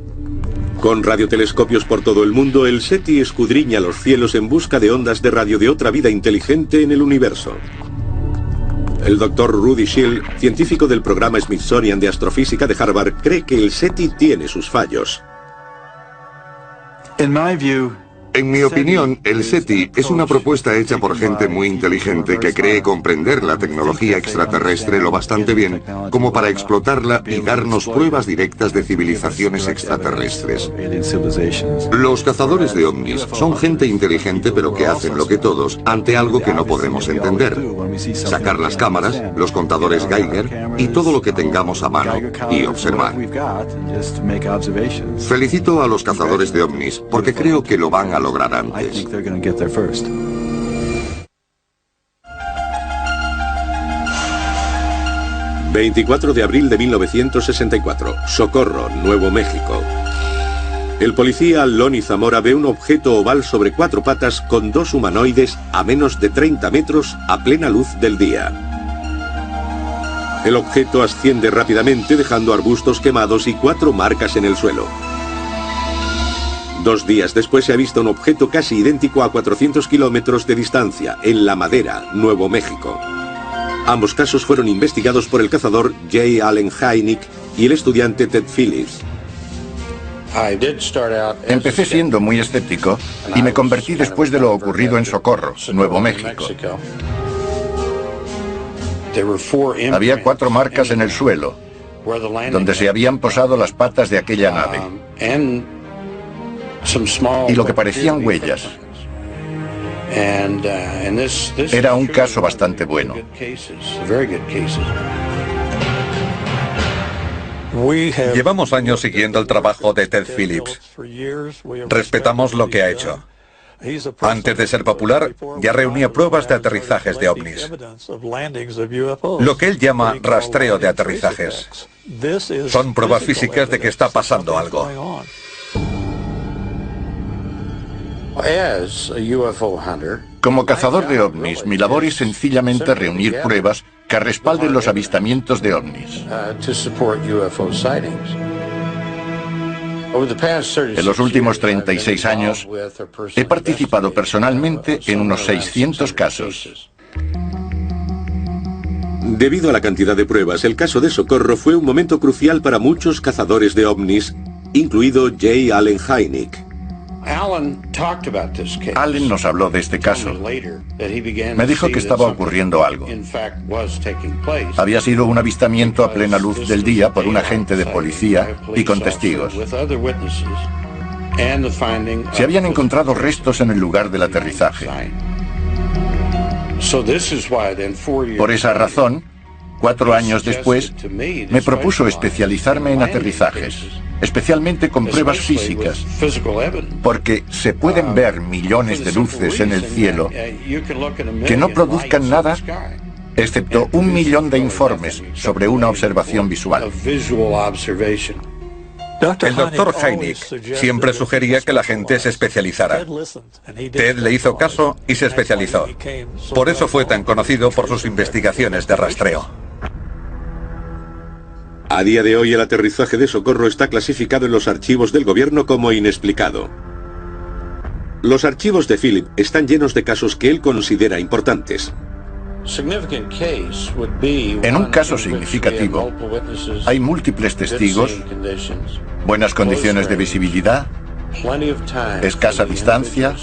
Con radiotelescopios por todo el mundo, el SETI escudriña los cielos en busca de ondas de radio de otra vida inteligente en el universo. El doctor Rudy Schill, científico del programa Smithsonian de Astrofísica de Harvard, cree que el SETI tiene sus fallos. En mi opinión, el SETI es una propuesta hecha por gente muy inteligente que cree comprender la tecnología extraterrestre lo bastante bien como para explotarla y darnos pruebas directas de civilizaciones extraterrestres. Los cazadores de ovnis son gente inteligente pero que hacen lo que todos ante algo que no podemos entender. Sacar las cámaras, los contadores Geiger y todo lo que tengamos a mano y observar. Felicito a los cazadores de ovnis porque creo que lo van a lograr antes. 24 de abril de 1964, Socorro, Nuevo México. El policía Lonnie Zamora ve un objeto oval sobre 4 patas con 2 humanoides a menos de 30 metros a plena luz del día. El objeto asciende rápidamente dejando arbustos quemados y 4 marcas en el suelo. 2 días después se ha visto un objeto casi idéntico a 400 kilómetros de distancia, en La Madera, Nuevo México. Ambos casos fueron investigados por el cazador J. Allen Hynek y el estudiante Ted Phillips. Empecé siendo muy escéptico y me convertí después de lo ocurrido en Socorro, Nuevo México. Había 4 marcas en el suelo, donde se habían posado las patas de aquella nave. Y lo que parecían huellas. Era un caso bastante bueno. Llevamos años siguiendo el trabajo de Ted Phillips. Respetamos lo que ha hecho. Antes de ser popular, ya reunía pruebas de aterrizajes de ovnis. Lo que él llama rastreo de aterrizajes. Son pruebas físicas de que está pasando algo. Como cazador de ovnis, mi labor es sencillamente reunir pruebas que respalden los avistamientos de ovnis. En los últimos 36 años, he participado personalmente en unos 600 casos. Debido a la cantidad de pruebas, el caso de Socorro fue un momento crucial para muchos cazadores de ovnis, incluido J. Allen Hynek. Allen nos habló de este caso. Me dijo que estaba ocurriendo algo. Había sido un avistamiento a plena luz del día por un agente de policía y con testigos. Se habían encontrado restos en el lugar del aterrizaje. Por esa razón, 4 años después, me propuso especializarme en aterrizajes, especialmente con pruebas físicas, porque se pueden ver millones de luces en el cielo que no produzcan nada, excepto 1 millón de informes sobre una observación visual. El doctor Hynek siempre sugería que la gente se especializara. Ted le hizo caso y se especializó. Por eso fue tan conocido por sus investigaciones de rastreo. A día de hoy el aterrizaje de Socorro está clasificado en los archivos del gobierno como inexplicado. Los archivos de Philip están llenos de casos que él considera importantes. En un caso significativo, hay múltiples testigos, buenas condiciones de visibilidad, escasa distancia,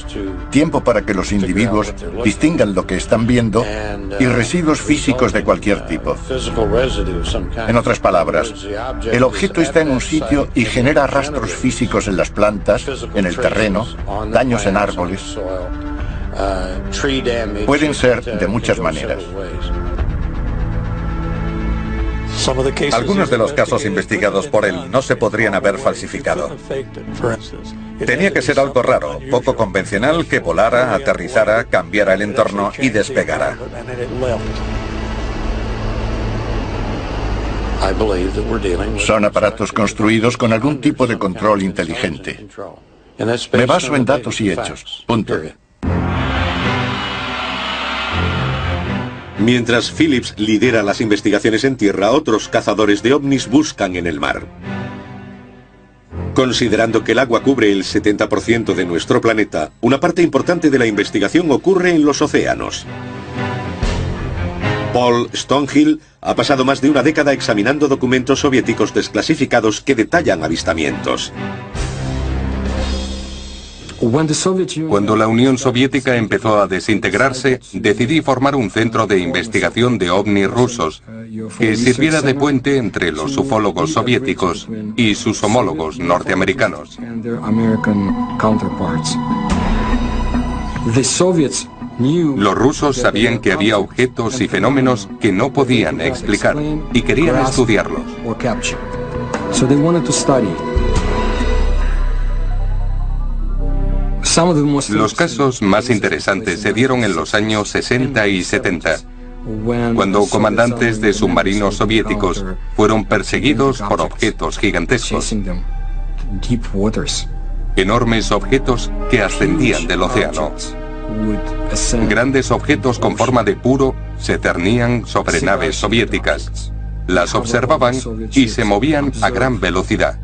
tiempo para que los individuos distingan lo que están viendo y residuos físicos de cualquier tipo. En otras palabras, el objeto está en un sitio y genera rastros físicos en las plantas, en el terreno, daños en árboles. Pueden ser de muchas maneras. Algunos de los casos investigados por él no se podrían haber falsificado. Tenía que ser algo raro, poco convencional, que volara, aterrizara, cambiara el entorno y despegara. Son aparatos construidos con algún tipo de control inteligente. Me baso en datos y hechos. Punto. Mientras Phillips lidera las investigaciones en tierra, otros cazadores de ovnis buscan en el mar. Considerando que el agua cubre el 70% de nuestro planeta, una parte importante de la investigación ocurre en los océanos. Paul Stonehill ha pasado más de una década examinando documentos soviéticos desclasificados que detallan avistamientos. Cuando la Unión Soviética empezó a desintegrarse, decidí formar un centro de investigación de ovnis rusos que sirviera de puente entre los ufólogos soviéticos y sus homólogos norteamericanos. Los rusos sabían que había objetos y fenómenos que no podían explicar y querían estudiarlos. Los casos más interesantes se dieron en los años 60 y 70, cuando comandantes de submarinos soviéticos fueron perseguidos por objetos gigantescos. Enormes objetos que ascendían del océano. Grandes objetos con forma de puro se cernían sobre naves soviéticas. Las observaban y se movían a gran velocidad.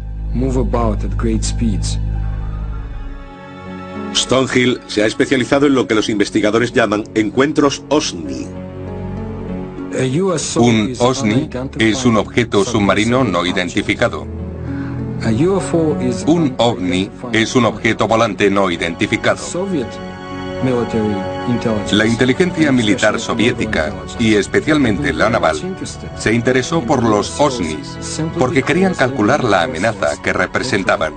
Stonehill se ha especializado en lo que los investigadores llaman encuentros OSNI. Un OSNI es un objeto submarino no identificado. Un OVNI es un objeto volante no identificado. La inteligencia militar soviética, y especialmente la naval, se interesó por los OSNIs porque querían calcular la amenaza que representaban.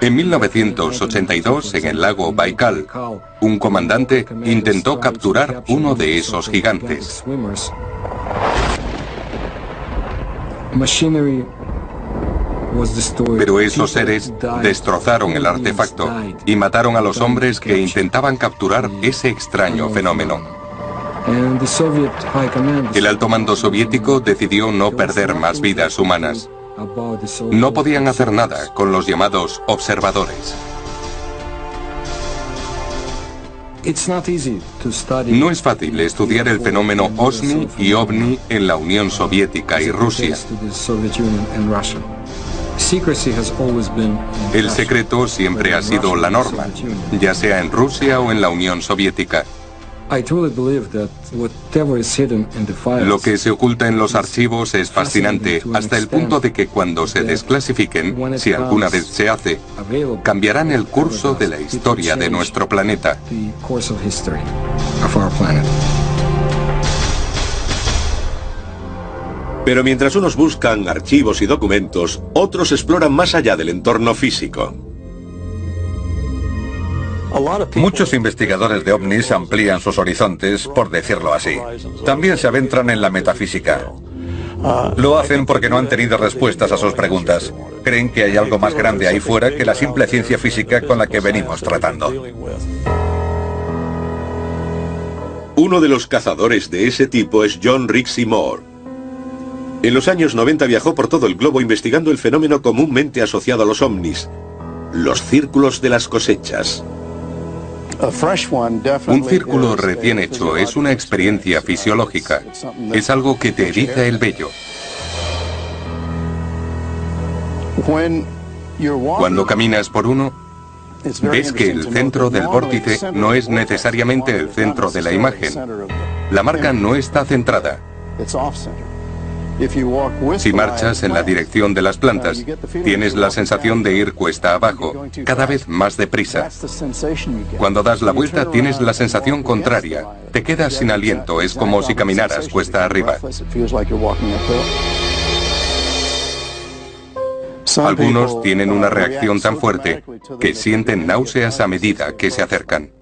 En 1982, en el lago Baikal, un comandante intentó capturar uno de esos gigantes. Pero esos seres destrozaron el artefacto y mataron a los hombres que intentaban capturar ese extraño fenómeno. El alto mando soviético decidió no perder más vidas humanas. No podían hacer nada con los llamados observadores. No es fácil estudiar el fenómeno OSNI y OVNI en la Unión Soviética y Rusia. El secreto siempre ha sido la norma, ya sea en Rusia o en la Unión Soviética. Lo que se oculta en los archivos es fascinante, hasta el punto de que cuando se desclasifiquen, si alguna vez se hace, cambiarán el curso de la historia de nuestro planeta. Pero mientras unos buscan archivos y documentos, otros exploran más allá del entorno físico. Muchos investigadores de ovnis amplían sus horizontes, por decirlo así. También se adentran en la metafísica. Lo hacen porque no han tenido respuestas a sus preguntas. Creen que hay algo más grande ahí fuera que la simple ciencia física con la que venimos tratando. Uno de los cazadores de ese tipo es John Rixey Moore. En los años 90 viajó por todo el globo investigando el fenómeno comúnmente asociado a los ovnis, los círculos de las cosechas. Un círculo recién hecho es una experiencia fisiológica. Es algo que te eriza el vello. Cuando caminas por uno, ves que el centro del vórtice no es necesariamente el centro de la imagen. La marca no está centrada. Si marchas en la dirección de las plantas, tienes la sensación de ir cuesta abajo, cada vez más deprisa. Cuando das la vuelta, tienes la sensación contraria. Te quedas sin aliento, es como si caminaras cuesta arriba. Algunos tienen una reacción tan fuerte que sienten náuseas a medida que se acercan.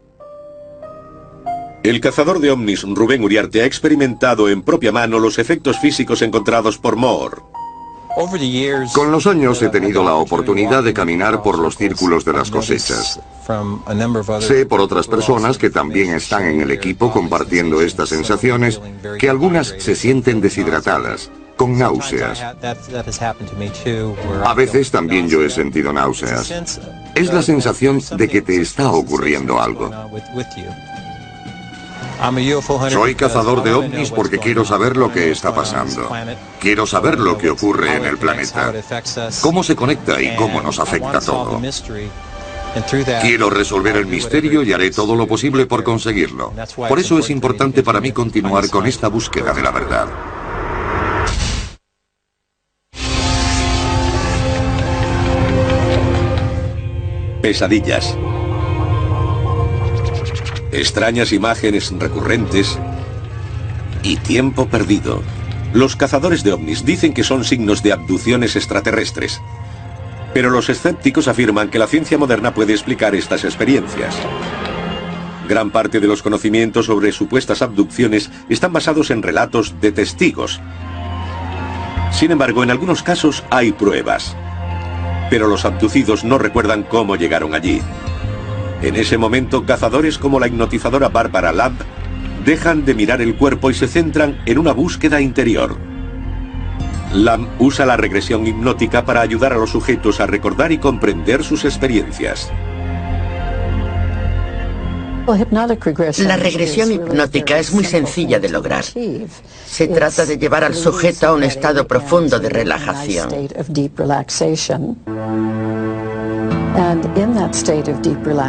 El cazador de ovnis Rubén Uriarte ha experimentado en propia mano los efectos físicos encontrados por Moore. Con los años he tenido la oportunidad de caminar por los círculos de las cosechas. Sé por otras personas que también están en el equipo compartiendo estas sensaciones que algunas se sienten deshidratadas, con náuseas. A veces también yo he sentido náuseas. Es la sensación de que te está ocurriendo algo. Soy cazador de ovnis porque quiero saber lo que está pasando. Quiero saber lo que ocurre en el planeta, cómo se conecta y cómo nos afecta todo. Quiero resolver el misterio y haré todo lo posible por conseguirlo. Por eso es importante para mí continuar con esta búsqueda de la verdad. Pesadillas. Extrañas imágenes recurrentes y tiempo perdido. Los cazadores de ovnis dicen que son signos de abducciones extraterrestres. Pero los escépticos afirman que la ciencia moderna puede explicar estas experiencias. Gran parte de los conocimientos sobre supuestas abducciones están basados en relatos de testigos. Sin embargo, en algunos casos hay pruebas. Pero los abducidos no recuerdan cómo llegaron allí. En ese momento, cazadores como la hipnotizadora Barbara Lamb dejan de mirar el cuerpo y se centran en una búsqueda interior. Lamb usa la regresión hipnótica para ayudar a los sujetos a recordar y comprender sus experiencias. La regresión hipnótica es muy sencilla de lograr. Se trata de llevar al sujeto a un estado profundo de relajación.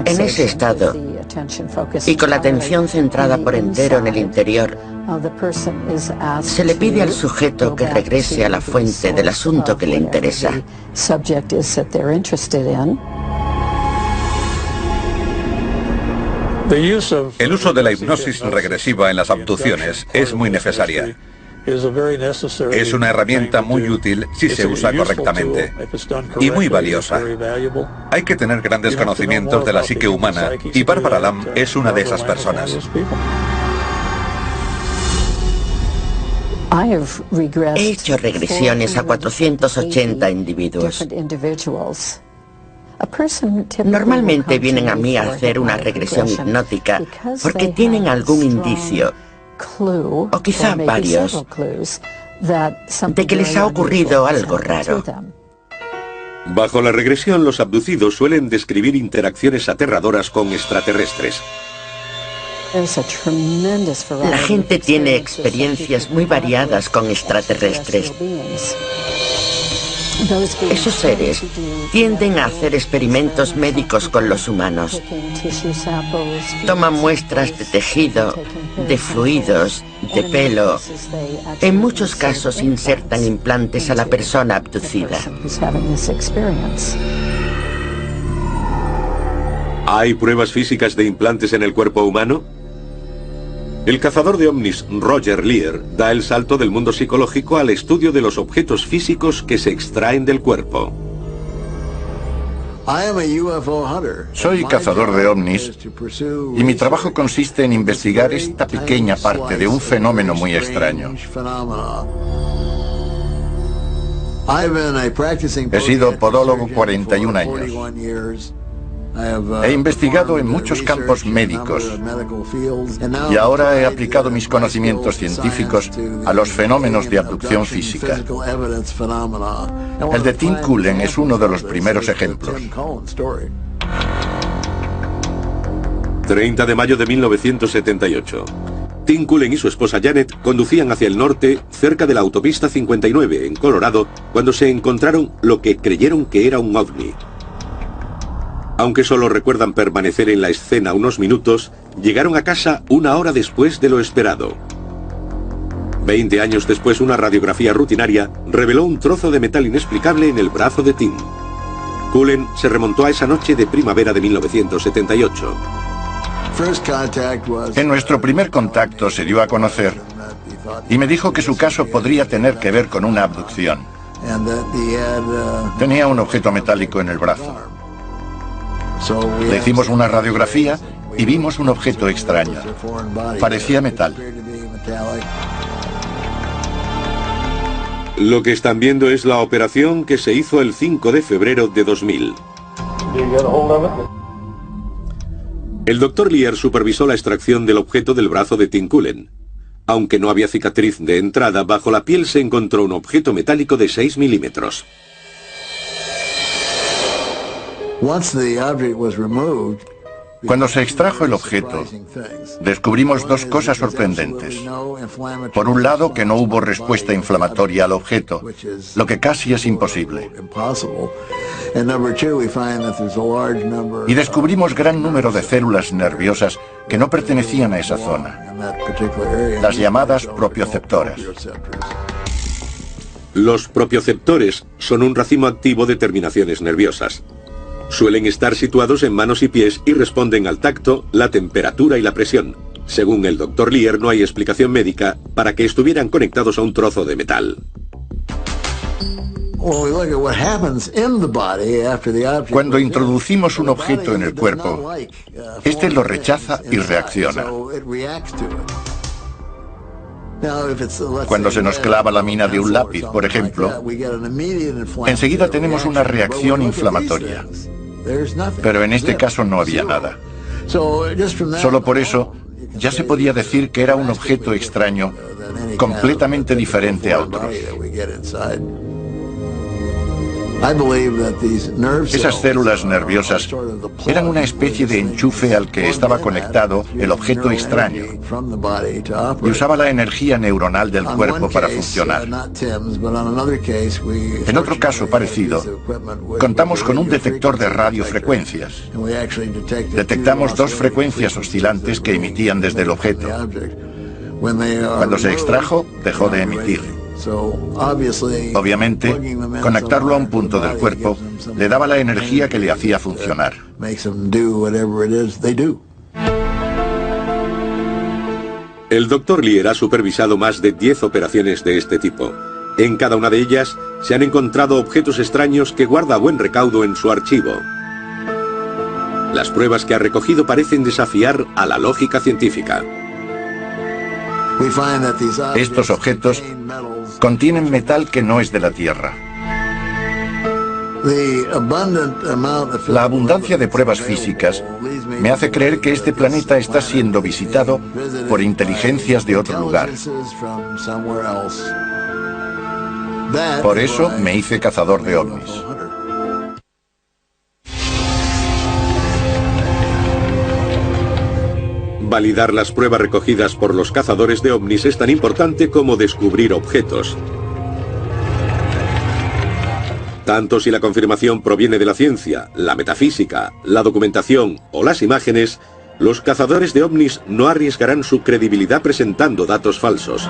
En ese estado, y con la atención centrada por entero en el interior, se le pide al sujeto que regrese a la fuente del asunto que le interesa. El uso de la hipnosis regresiva en las abducciones es muy necesaria. Es una herramienta muy útil si se usa correctamente y muy valiosa. Hay que tener grandes conocimientos de la psique humana y Barbara Lamb es una de esas personas. He hecho regresiones a 480 individuos. Normalmente vienen a mí a hacer una regresión hipnótica porque tienen algún indicio, o quizá varios, de que les ha ocurrido algo raro. Bajo la regresión, los abducidos suelen describir interacciones aterradoras con extraterrestres. La gente tiene experiencias muy variadas con extraterrestres. Esos seres tienden a hacer experimentos médicos con los humanos. Toman muestras de tejido, de fluidos, de pelo. En muchos casos insertan implantes a la persona abducida. ¿Hay pruebas físicas de implantes en el cuerpo humano? El cazador de ovnis Roger Lear da el salto del mundo psicológico al estudio de los objetos físicos que se extraen del cuerpo. Soy cazador de ovnis y mi trabajo consiste en investigar esta pequeña parte de un fenómeno muy extraño. He sido podólogo 41 años. He investigado en muchos campos médicos y ahora he aplicado mis conocimientos científicos a los fenómenos de abducción física. El de Tim Cullen es uno de los primeros ejemplos. 30 de mayo de 1978. Tim Cullen y su esposa Janet conducían hacia el norte, cerca de la autopista 59, en Colorado, cuando se encontraron lo que creyeron que era un ovni. Aunque solo recuerdan permanecer en la escena unos minutos, llegaron a casa una hora después de lo esperado. 20 años después, una radiografía rutinaria reveló un trozo de metal inexplicable en el brazo de Tim. Cullen se remontó a esa noche de primavera de 1978. En nuestro primer contacto se dio a conocer y me dijo que su caso podría tener que ver con una abducción. Tenía un objeto metálico en el brazo. Le hicimos una radiografía y vimos un objeto extraño. Parecía metal. Lo que están viendo es la operación que se hizo el 5 de febrero de 2000. El Dr. Lear supervisó la extracción del objeto del brazo de Tim Cullen. Aunque no había cicatriz de entrada, bajo la piel se encontró un objeto metálico de 6 milímetros. Cuando se extrajo el objeto, descubrimos dos cosas sorprendentes. Por un lado, que no hubo respuesta inflamatoria al objeto, lo que casi es imposible. Y descubrimos gran número de células nerviosas que no pertenecían a esa zona, las llamadas propioceptoras. Los propioceptores son un racimo activo de terminaciones nerviosas. Suelen estar situados en manos y pies y responden al tacto, la temperatura y la presión. Según el Dr. Lear, no hay explicación médica para que estuvieran conectados a un trozo de metal. Cuando introducimos un objeto en el cuerpo, este lo rechaza y reacciona. Cuando se nos clava la mina de un lápiz, por ejemplo, enseguida tenemos una reacción inflamatoria. Pero en este caso no había nada. Solo por eso ya se podía decir que era un objeto extraño, completamente diferente a otros. Esas células nerviosas eran una especie de enchufe al que estaba conectado el objeto extraño y usaba la energía neuronal del cuerpo para funcionar. En otro caso parecido, contamos con un detector de radiofrecuencias. Detectamos dos frecuencias oscilantes que emitían desde el objeto. Cuando se extrajo, dejó de emitir. Obviamente, conectarlo a un punto del cuerpo le daba la energía que le hacía funcionar. El Dr. Lear ha supervisado más de 10 operaciones de este tipo. En cada una de ellas se han encontrado objetos extraños que guarda a buen recaudo en su archivo. Las pruebas que ha recogido parecen desafiar a la lógica científica. Estos objetos contienen metal que no es de la Tierra. La abundancia de pruebas físicas me hace creer que este planeta está siendo visitado por inteligencias de otro lugar. Por eso me hice cazador de ovnis. Validar las pruebas recogidas por los cazadores de ovnis es tan importante como descubrir objetos. Tanto si la confirmación proviene de la ciencia, la metafísica, la documentación o las imágenes, los cazadores de ovnis no arriesgarán su credibilidad presentando datos falsos.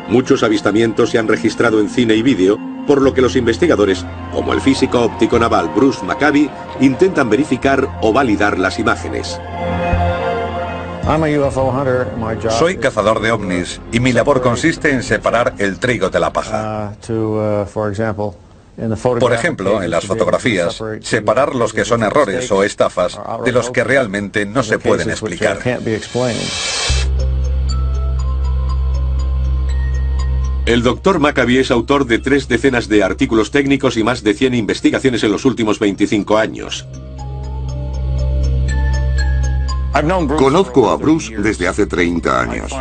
Muchos avistamientos se han registrado en cine y vídeo, por lo que los investigadores, como el físico óptico naval Bruce Maccabee, intentan verificar o validar las imágenes. Soy cazador de ovnis y mi labor consiste en separar el trigo de la paja. Por ejemplo, en las fotografías, separar los que son errores o estafas de los que realmente no se pueden explicar. El Dr. Maccabee es autor de 3 decenas de artículos técnicos y más de 100 investigaciones en los últimos 25 años. Conozco a Bruce desde hace 30 años.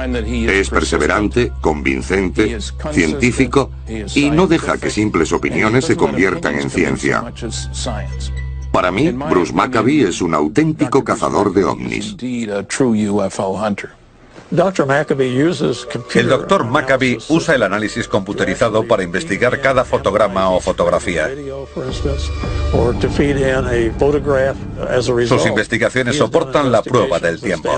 Es perseverante, convincente, científico y no deja que simples opiniones se conviertan en ciencia. Para mí, Bruce Maccabee es un auténtico cazador de ovnis. El Dr. Maccabee usa el análisis computerizado para investigar cada fotograma o fotografía. Sus investigaciones soportan la prueba del tiempo.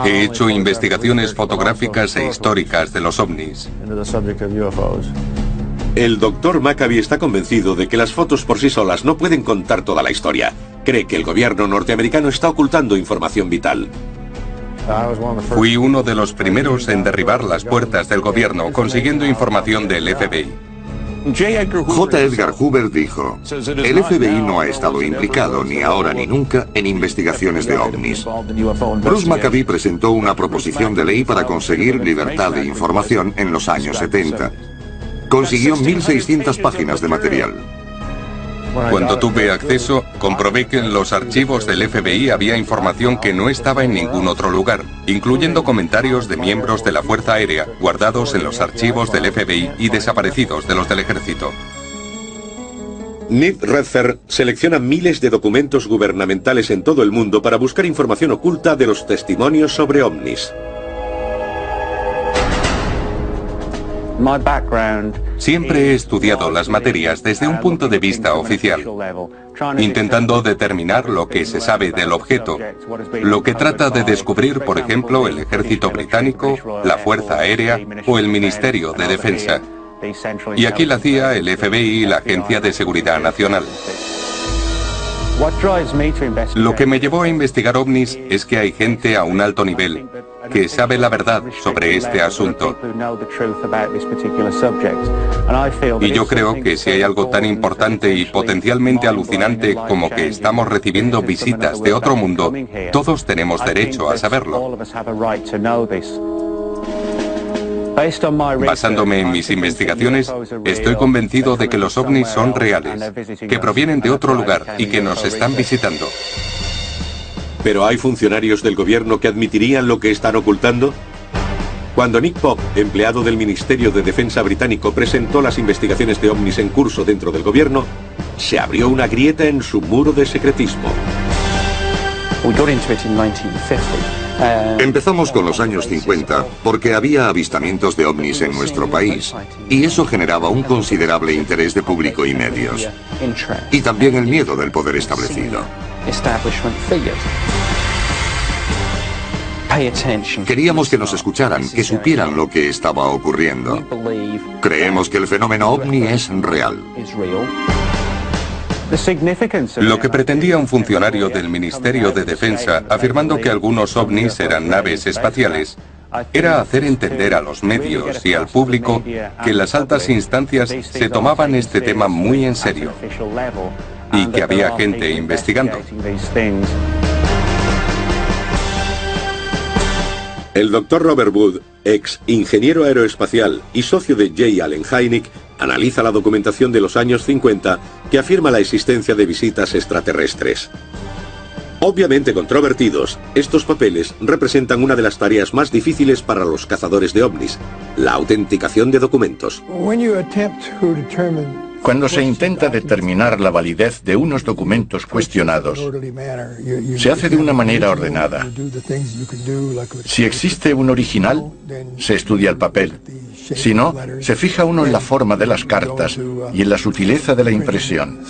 He hecho investigaciones fotográficas e históricas de los ovnis. El Dr. Maccabee está convencido de que las fotos por sí solas no pueden contar toda la historia. Cree que el gobierno norteamericano está ocultando información vital. Fui uno de los primeros en derribar las puertas del gobierno consiguiendo información del FBI. J. Edgar Hoover dijo, el FBI no ha estado implicado ni ahora ni nunca en investigaciones de ovnis. Bruce Maccabee presentó una proposición de ley para conseguir libertad de información en los años 70. Consiguió 1.600 páginas de material. Cuando tuve acceso, comprobé que en los archivos del FBI había información que no estaba en ningún otro lugar, incluyendo comentarios de miembros de la Fuerza Aérea, guardados en los archivos del FBI y desaparecidos de los del Ejército. Nick Redfern selecciona miles de documentos gubernamentales en todo el mundo para buscar información oculta de los testimonios sobre ovnis. Siempre he estudiado las materias desde un punto de vista oficial, intentando determinar lo que se sabe del objeto, lo que trata de descubrir, por ejemplo, el Ejército Británico, la Fuerza Aérea o el Ministerio de Defensa. Y aquí la CIA, el FBI y la Agencia de Seguridad Nacional. Lo que me llevó a investigar ovnis es que hay gente a un alto nivel que sabe la verdad sobre este asunto. Y yo creo que si hay algo tan importante y potencialmente alucinante como que estamos recibiendo visitas de otro mundo, todos tenemos derecho a saberlo. Basándome en mis investigaciones, estoy convencido de que los ovnis son reales, que provienen de otro lugar y que nos están visitando. ¿Pero hay funcionarios del gobierno que admitirían lo que están ocultando? Cuando Nick Pope, empleado del Ministerio de Defensa británico, presentó las investigaciones de ovnis en curso dentro del gobierno, se abrió una grieta en su muro de secretismo. Empezamos con los años 50 porque había avistamientos de ovnis en nuestro país y eso generaba un considerable interés de público y medios. Y también el miedo del poder establecido. Queríamos que nos escucharan, que supieran lo que estaba ocurriendo. Creemos que el fenómeno ovni es real. Lo que pretendía un funcionario del Ministerio de Defensa, afirmando que algunos ovnis eran naves espaciales, era hacer entender a los medios y al público que las altas instancias se tomaban este tema muy en serio y que había gente investigando. El Dr. Robert Wood, ex ingeniero aeroespacial y socio de J. Allen Hynek, analiza la documentación de los años 50 que afirma la existencia de visitas extraterrestres. Obviamente controvertidos, estos papeles representan una de las tareas más difíciles para los cazadores de ovnis, la autenticación de documentos. Cuando se intenta determinar la validez de unos documentos cuestionados, se hace de una manera ordenada. Si existe un original, se estudia el papel. Si no, se fija uno en la forma de las cartas y en la sutileza de la impresión.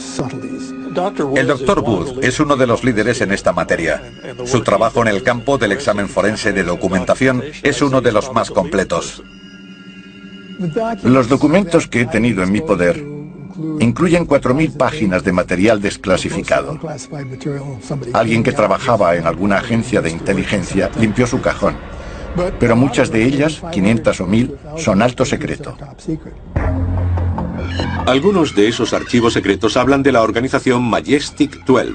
El Dr. Wood es uno de los líderes en esta materia. Su trabajo en el campo del examen forense de documentación es uno de los más completos. Los documentos que he tenido en mi poder incluyen 4.000 páginas de material desclasificado. Alguien que trabajaba en alguna agencia de inteligencia limpió su cajón, pero muchas de ellas, 500 o 1.000, son alto secreto. Algunos de esos archivos secretos hablan de la organización Majestic 12,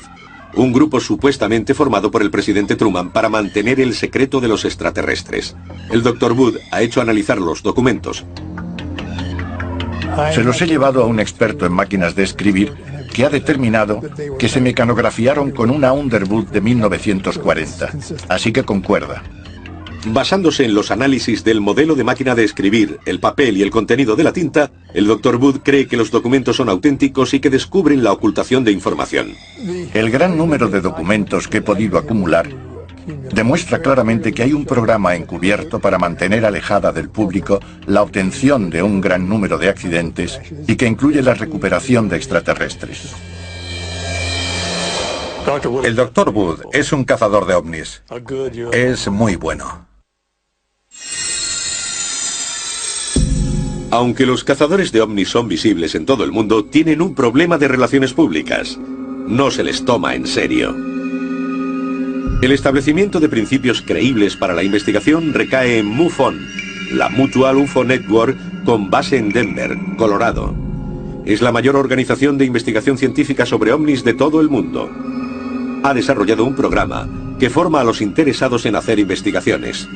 un grupo supuestamente formado por el presidente Truman para mantener el secreto de los extraterrestres. El Dr. Wood ha hecho analizar los documentos. Se los he llevado a un experto en máquinas de escribir que ha determinado que se mecanografiaron con una Underwood de 1940, así que concuerda. Basándose en los análisis del modelo de máquina de escribir, el papel y el contenido de la tinta, el Dr. Wood cree que los documentos son auténticos y que descubren la ocultación de información. El gran número de documentos que he podido acumular demuestra claramente que hay un programa encubierto para mantener alejada del público la obtención de un gran número de accidentes y que incluye la recuperación de extraterrestres. El Dr. Wood es un cazador de ovnis. Es muy bueno. Aunque los cazadores de ovnis son visibles en todo el mundo, tienen un problema de relaciones públicas. No se les toma en serio. El establecimiento de principios creíbles para la investigación recae en MUFON, la Mutual UFO Network, con base en Denver, Colorado. Es la mayor organización de investigación científica sobre ovnis de todo el mundo. Ha desarrollado un programa que forma a los interesados en hacer investigaciones.